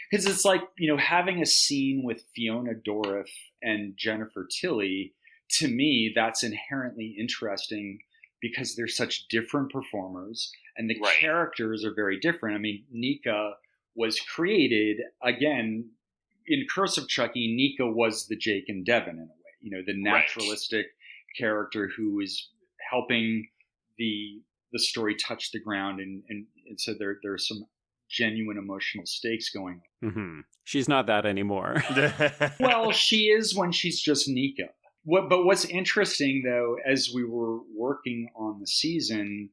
Because it's like having a scene with Fiona Dourif and Jennifer Tilly. To me, that's inherently interesting because they're such different performers. And the characters are very different. I mean, Nika was created, again, in Curse of Chucky, Nika was the Jake and Devin in a way. The naturalistic character who is helping the story touch the ground. And so there's some genuine emotional stakes going on. Mm-hmm. She's not that anymore. Well, she is when she's just Nika. But what's interesting, though, as we were working on the season,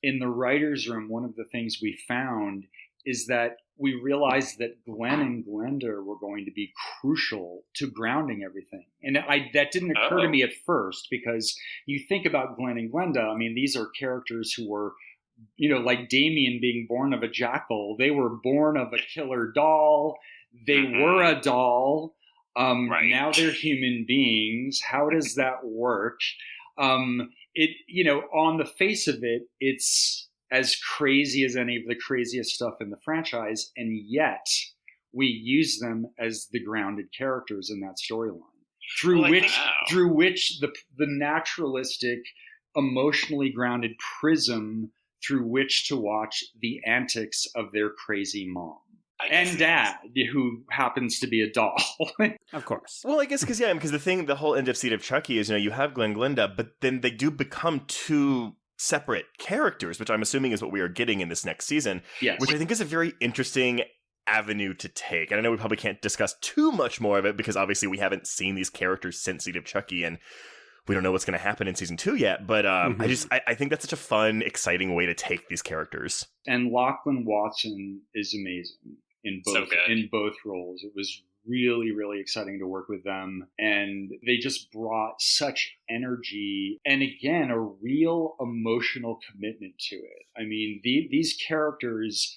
in the writer's room, one of the things we found is that we realized that Glen and Glenda were going to be crucial to grounding everything. And that didn't occur to me at first, because you think about Glen and Glenda, I mean, these are characters who were, like Damien being born of a jackal. They were born of a killer doll. They were a doll. Now they're human beings. How does that work? On the face of it, it's as crazy as any of the craziest stuff in the franchise, and yet we use them as the grounded characters in that storyline, through which the naturalistic, emotionally grounded prism through which to watch the antics of their crazy mom. And dad, who happens to be a doll. Of course. Well, I guess because the whole end of Seed of Chucky is, you have Glen Glenda, but then they do become two separate characters, which I'm assuming is what we are getting in this next season. Yes. Which I think is a very interesting avenue to take. And I know we probably can't discuss too much more of it because obviously we haven't seen these characters since Seed of Chucky, and we don't know what's going to happen in season 2 yet. But I think that's such a fun, exciting way to take these characters. And Lachlan Watson is amazing in both roles. It was really, really exciting to work with them. And they just brought such energy and, again, a real emotional commitment to it. I mean, these characters,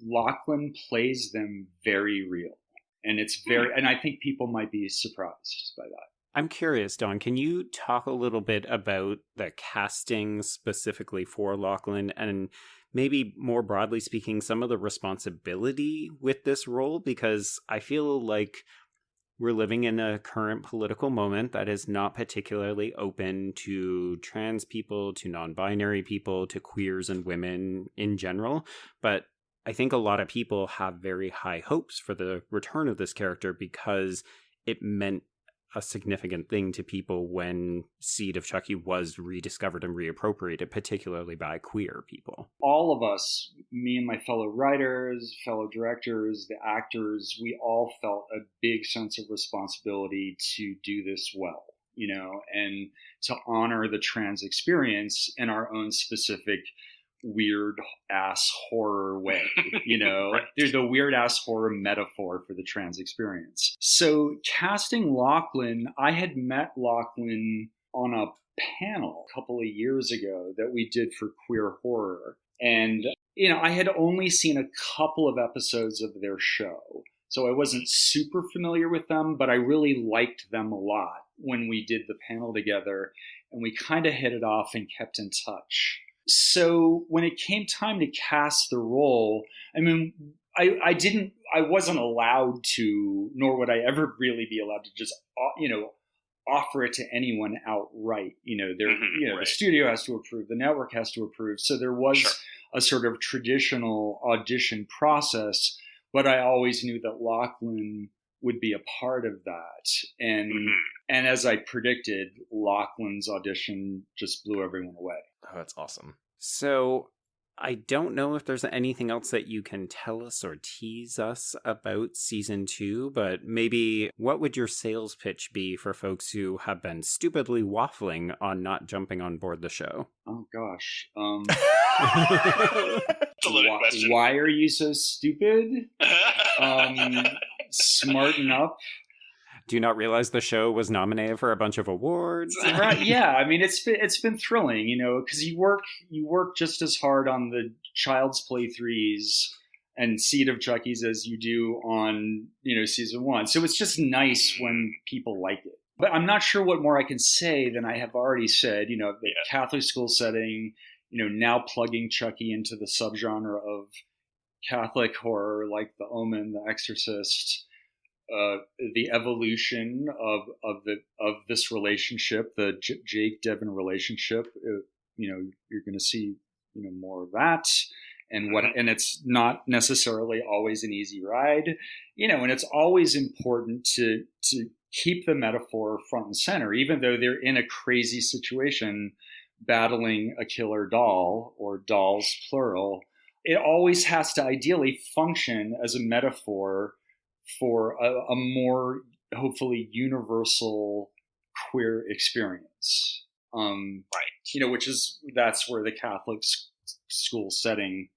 Lachlan plays them very real. And it's and I think people might be surprised by that. I'm curious, Don, can you talk a little bit about the casting specifically for Lachlan and maybe more broadly speaking, some of the responsibility with this role? Because I feel like we're living in a current political moment that is not particularly open to trans people, to non-binary people, to queers and women in general. But I think a lot of people have very high hopes for the return of this character because it meant a significant thing to people when Seed of Chucky was rediscovered and reappropriated, particularly by queer people. All of us, me and my fellow writers, fellow directors, the actors, we all felt a big sense of responsibility to do this well, and to honor the trans experience in our own specific weird ass horror way, Right. There's a weird ass horror metaphor for the trans experience. So casting Lachlan, I had met Lachlan on a panel a couple of years ago that we did for Queer Horror. And, I had only seen a couple of episodes of their show. So I wasn't super familiar with them, but I really liked them a lot when we did the panel together, and we kind of hit it off and kept in touch. So when it came time to cast the role, I wasn't allowed to, nor would I ever really be allowed to just, offer it to anyone outright. The studio has to approve, the network has to approve. So there was a sort of traditional audition process, but I always knew that Lachlan would be a part of that. And as I predicted, Lachlan's audition just blew everyone away. Oh, that's awesome. So I don't know if there's anything else that you can tell us or tease us about season 2, but maybe what would your sales pitch be for folks who have been stupidly waffling on not jumping on board the show? Oh, gosh. It's a loaded question. Why are you so stupid? Smarten up. Do you not realize the show was nominated for a bunch of awards? Right? Yeah. It's been thrilling, because you work just as hard on the Child's Play 3s and Seed of Chucky's as you do on, season 1. So it's just nice when people like it. But I'm not sure what more I can say than I have already said. The Catholic school setting, now plugging Chucky into the subgenre of Catholic horror like The Omen, The Exorcist. The evolution of this relationship, the Jake Devin relationship, you're going to see more of that, and it's not necessarily always an easy ride, and it's always important to keep the metaphor front and center, even though they're in a crazy situation, battling a killer doll or dolls plural. It always has to ideally function as a metaphor for a more hopefully universal queer experience, right? That's where the Catholic school setting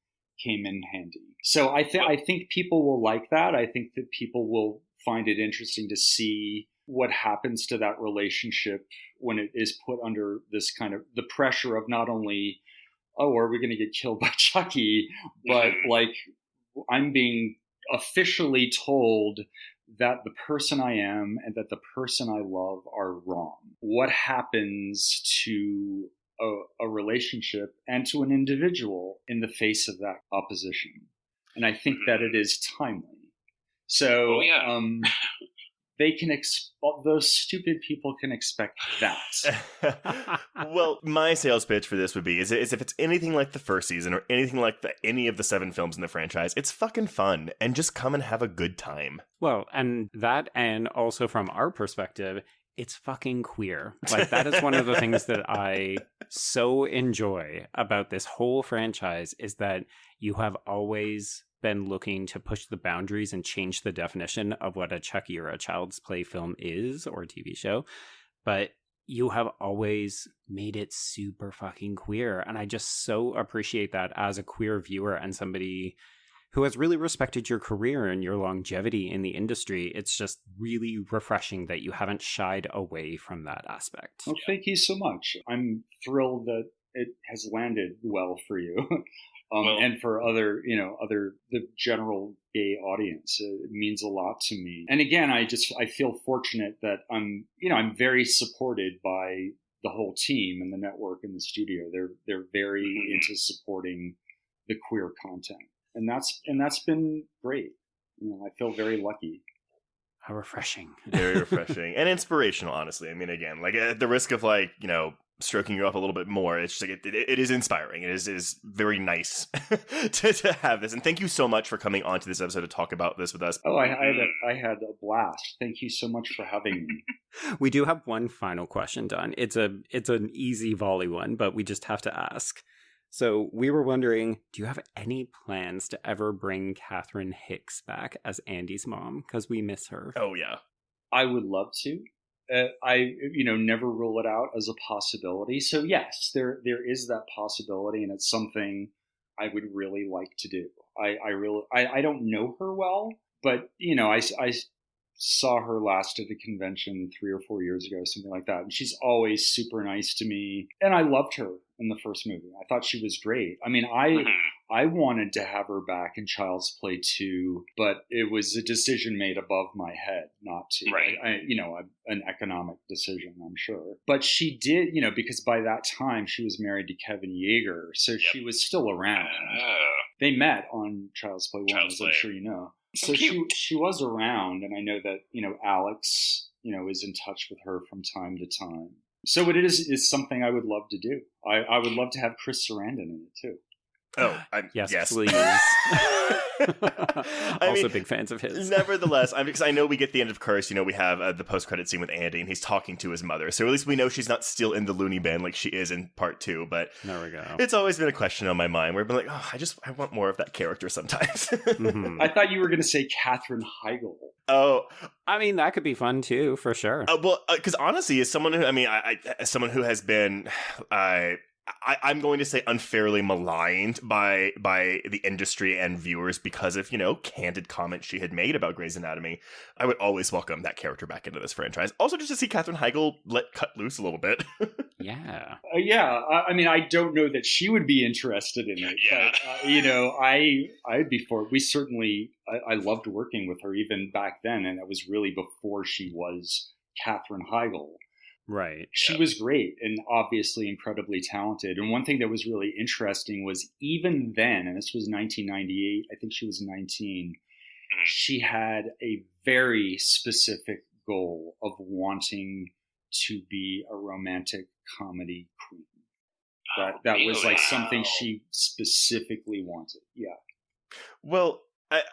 came in handy. So I think people will like that. I think that people will find it interesting to see what happens to that relationship when it is put under this kind of the pressure of not only, are we going to get killed by Chucky, but like I'm being officially told that the person I am and that the person I love are wrong. What happens to a relationship and to an individual in the face of that opposition? And I think that it is timely. So they can those stupid people can expect that. Well, my sales pitch for this would be is if it's anything like the first season or anything like any of the 7 films in the franchise, it's fucking fun and just come and have a good time. Well, and also from our perspective, it's fucking queer. Like, that is one of the things that I so enjoy about this whole franchise is that you have always been looking to push the boundaries and change the definition of what a Chucky or a Child's Play film is or TV show, but you have always made it super fucking queer, and I just so appreciate that as a queer viewer and somebody who has really respected your career and your longevity in the industry. It's just really refreshing that you haven't shied away from that aspect. Well, thank you so much. I'm thrilled that it has landed well for you. And for the general gay audience. It means a lot to me. And again, I feel fortunate that I'm very supported by the whole team and the network and the studio. They're very into supporting the queer content. And that's been great. I feel very lucky. How refreshing. Very refreshing and inspirational, honestly. I mean, again, like at the risk of stroking you up a little bit more. It's just like it is inspiring. It is very nice to have this. And thank you so much for coming on to this episode to talk about this with us. Oh, I had a blast. Thank you so much for having me. We do have one final question, Don. It's an easy volley one, but we just have to ask. So we were wondering, do you have any plans to ever bring Katherine Heigl back as Andy's mom? Because we miss her. Oh, yeah. I would love to. I never rule it out as a possibility. So yes, there is that possibility, and it's something I would really like to do. I don't know her well, but I saw her last at a convention 3 or 4 years ago, something like that. And she's always super nice to me. And I loved her in the first movie. I thought she was great. I mean, I wanted to have her back in Child's Play 2, but it was a decision made above my head not to. Right. An economic decision, I'm sure. But she did, because by that time she was married to Kevin Yeager, so she was still around. They met on Child's Play 1, as I'm sure you know. So she was around, and I know that, Alex, is in touch with her from time to time. So it is something I would love to do. I would love to have Chris Sarandon in it too. Oh, yes, please. Also big fans of his. Nevertheless, because I know we get the end of Curse, we have the post-credit scene with Andy, and he's talking to his mother. So at least we know she's not still in the loony bin like she is in part 2. But there we go. It's always been a question on my mind where I've been like, I want more of that character sometimes. I thought you were going to say Katherine Heigl. Oh, I mean, that could be fun too, for sure. Because honestly, as someone who, as someone who has been, I'm going to say unfairly maligned by the industry and viewers because of, candid comments she had made about Grey's Anatomy. I would always welcome that character back into this franchise. Also, just to see Katherine Heigl cut loose a little bit. Yeah. I don't know that she would be interested in it. Yeah. But, I'd be for it. We certainly, I loved working with her even back then, and that was really before she was Katherine Heigl. Right. She was great and obviously incredibly talented. And one thing that was really interesting was even then, and this was 1998, I think she was 19, she had a very specific goal of wanting to be a romantic comedy queen. That was like something she specifically wanted. Yeah. Well,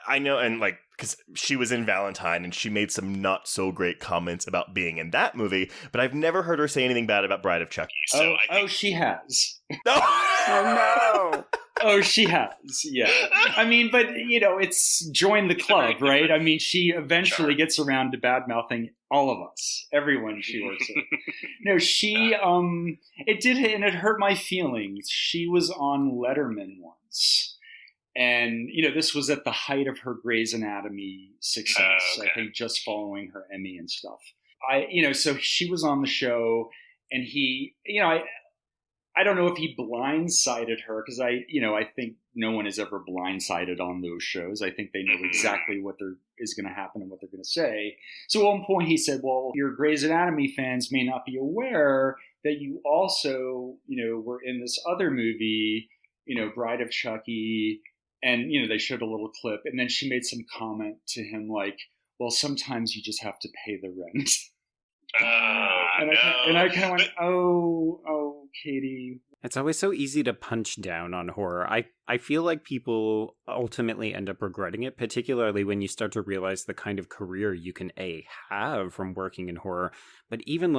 I know, and because she was in Valentine and she made some not so great comments about being in that movie, but I've never heard her say anything bad about Bride of Chucky. So she has. Oh no! Oh, she has. Yeah. But it's join the club, right? She eventually gets around to bad mouthing all of us, everyone she works with. No, she. It did, and it hurt my feelings. She was on Letterman once. And, this was at the height of her Grey's Anatomy success, I think just following her Emmy and stuff. So she was on the show, and he, I don't know if he blindsided her, because I think no one is ever blindsided on those shows. I think they know exactly what is going to happen and what they're going to say. So at one point he said, well, your Grey's Anatomy fans may not be aware that you also, were in this other movie, Bride of Chucky. And, they showed a little clip, and then she made some comment to him like, well, sometimes you just have to pay the rent. And I kind of went, oh, Katie. It's always so easy to punch down on horror. I feel like people ultimately end up regretting it, particularly when you start to realize the kind of career you can have from working in horror. But even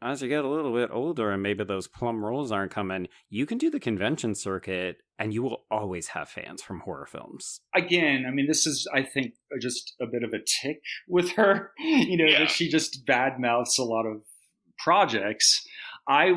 as you get a little bit older and maybe those plum roles aren't coming, you can do the convention circuit and you will always have fans from horror films. Again, this is, I think, just a bit of a tick with her, that she just badmouths a lot of projects. I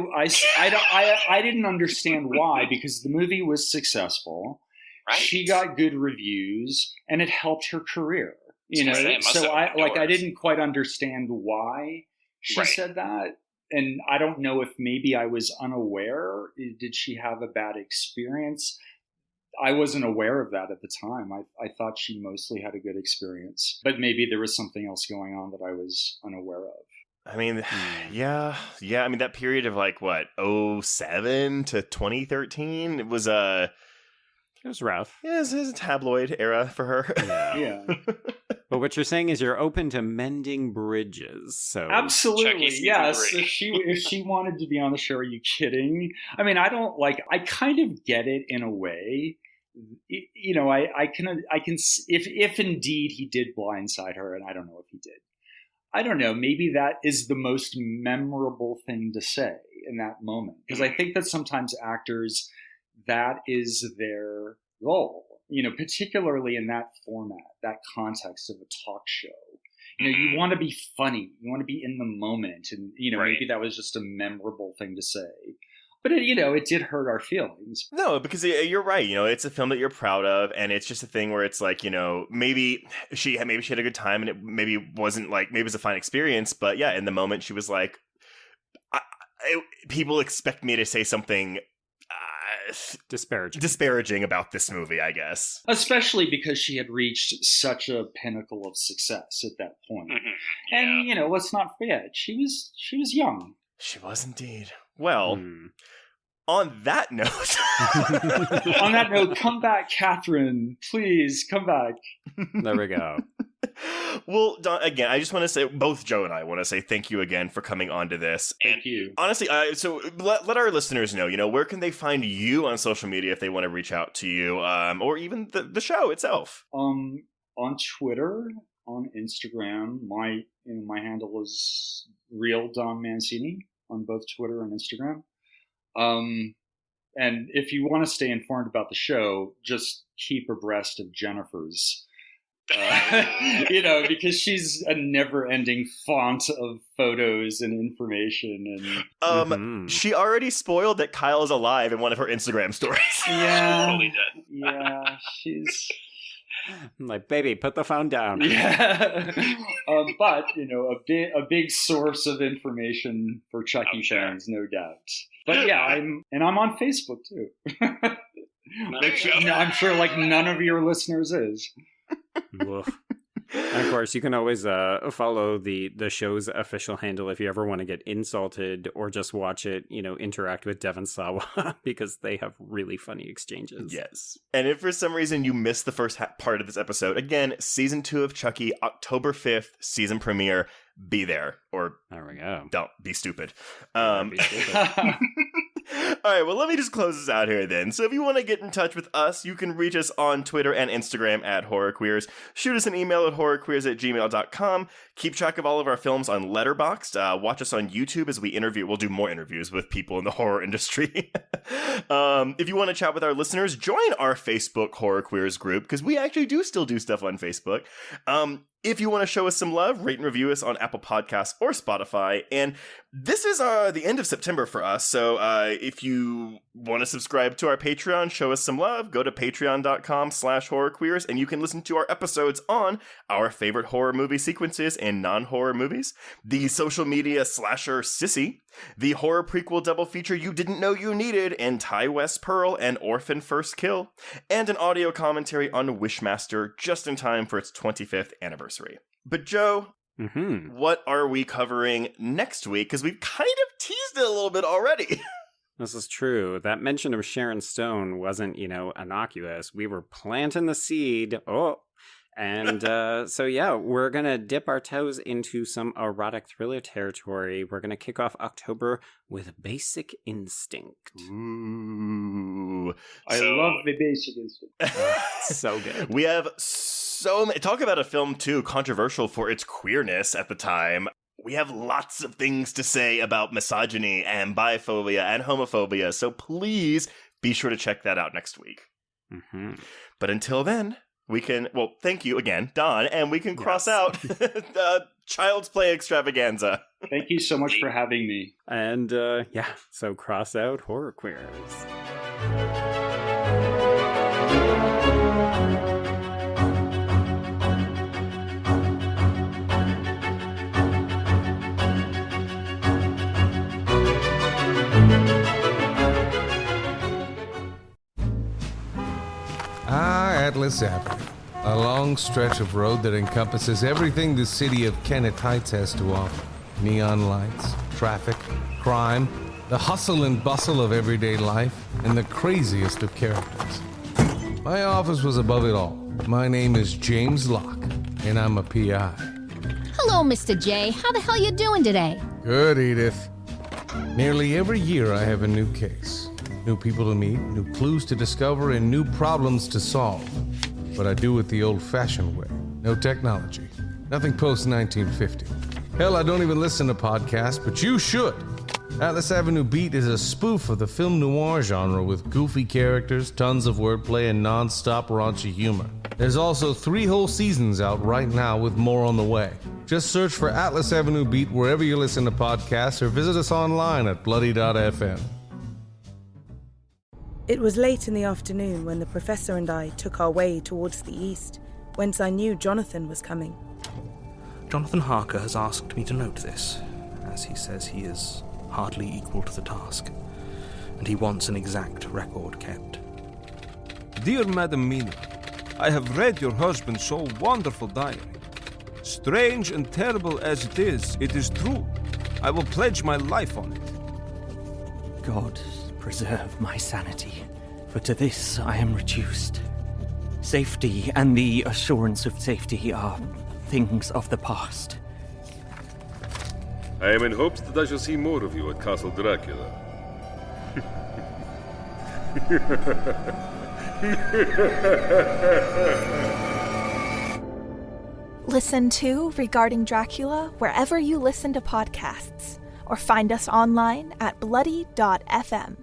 didn't understand why, because the movie was successful. Right. She got good reviews and it helped her career. So I didn't quite understand why she said that. And I don't know if maybe I was unaware. Did she have a bad experience? I wasn't aware of that at the time. I thought she mostly had a good experience. But maybe there was something else going on that I was unaware of. Yeah. That period of 07 to 2013, it was it was rough. Yeah, it was a tabloid era for her. Yeah. But what you're saying is you're open to mending bridges. So Absolutely, yes. If she wanted to be on the show, are you kidding? I mean, I kind of get it in a way. You know, I can if indeed he did blindside her, and I don't know if he did. I don't know. Maybe that is the most memorable thing to say in that moment, because I think that sometimes actors, that is their role. You know, particularly in that format, that context of a talk show. You know, you want to be funny. You want to be in the moment, and you know, maybe that was just a memorable thing to say. But it did hurt our feelings. No, because you're right. You know, it's a film that you're proud of, and it's just a thing where it's like, you know, maybe she had a good time, and it maybe wasn't like, maybe it was a fine experience, but yeah, in the moment she was like, people expect me to say something disparaging about this movie, I guess. Especially because she had reached such a pinnacle of success at that point. And you know, let's not forget, she was young. She was indeed. Well, on that note... On that note, come back, Katherine. Please, come back. There we go. Well, Don, again, I just want to say, both Joe and I want to say thank you again for coming on to this. Thank you. Honestly, so let our listeners know, you know, where can they find you on social media if they want to reach out to you, or even the show itself? On Twitter, on Instagram, my handle is Real Don Mancini on both Twitter and Instagram. And if you want to stay informed about the show, just keep abreast of Jennifer's. You know, because she's a never-ending font of photos and information, and she already spoiled that Kyle is alive in one of her Instagram stories. Yeah, totally dead. Yeah, she's I'm like, baby, put the phone down. Yeah, but you know, a big source of information for Chucky fans, no doubt. But yeah, I'm on Facebook too, which I'm sure like none of your listeners is. And of course, you can always follow the show's official handle if you ever want to get insulted or just watch it, you know, interact with Devon Sawa, because they have really funny exchanges. Yes. And if for some reason you missed the first part of this episode, again, season 2 of Chucky, October 5th, season premiere. Be there, or there we go. Don't be stupid. Be stupid. All right, well, let me just close this out here then. So if you want to get in touch with us, you can reach us on Twitter and Instagram at HorrorQueers. Shoot us an email at horrorqueers@gmail.com. Keep track of all of our films on Letterboxd. Watch us on YouTube as we interview. We'll do more interviews with people in the horror industry. If you want to chat with our listeners, join our Facebook Horror Queers group, because we actually do still do stuff on Facebook. If you want to show us some love, rate and review us on Apple Podcasts or Spotify. And this is the end of September for us. So if you want to subscribe to our Patreon, show us some love, go to patreon.com/horrorqueers, and you can listen to our episodes on our favorite horror movie sequences and non-horror movies, the social media slasher Sissy, the horror prequel double feature you didn't know you needed, and Ty West Pearl and Orphan First Kill, and an audio commentary on Wishmaster just in time for its 25th anniversary. But Joe, what are we covering next week? Because we've kind of teased it a little bit already. This is true. That mention of Sharon Stone wasn't, innocuous. We were planting the seed. And so, yeah, we're going to dip our toes into some erotic thriller territory. We're going to kick off October with Basic Instinct. Ooh. I love the Basic Instinct. So good. We have so many. Talk about a film, too, controversial for its queerness at the time. We have lots of things to say about misogyny and biphobia and homophobia. So please be sure to check that out next week. But until then, we can, thank you again, Don, and we can cross out Child's Play Extravaganza. Thank you so much for having me. And, so cross out Horror Queers. Atlas Avenue, a long stretch of road that encompasses everything the city of Kennett Heights has to offer. Neon lights, traffic, crime, the hustle and bustle of everyday life, and the craziest of characters. My office was above it all. My name is James Locke, and I'm a PI. Hello, Mr. J. How the hell you doing today? Good, Edith. Nearly every year I have a new case. New people to meet, new clues to discover, and new problems to solve. But I do it the old-fashioned way. No technology. Nothing post-1950. Hell, I don't even listen to podcasts, but you should. Atlas Avenue Beat is a spoof of the film noir genre with goofy characters, tons of wordplay, and non-stop raunchy humor. There's also 3 whole seasons out right now with more on the way. Just search for Atlas Avenue Beat wherever you listen to podcasts or visit us online at bloody.fm. It was late in the afternoon when the professor and I took our way towards the east, whence I knew Jonathan was coming. Jonathan Harker has asked me to note this, as he says he is hardly equal to the task, and he wants an exact record kept. Dear Madam Mina, I have read your husband's so wonderful diary. Strange and terrible as it is true. I will pledge my life on it. God preserve my sanity, for to this I am reduced. Safety and the assurance of safety are things of the past. I am in hopes that I shall see more of you at Castle Dracula. Listen to Regarding Dracula wherever you listen to podcasts, or find us online at bloody.fm.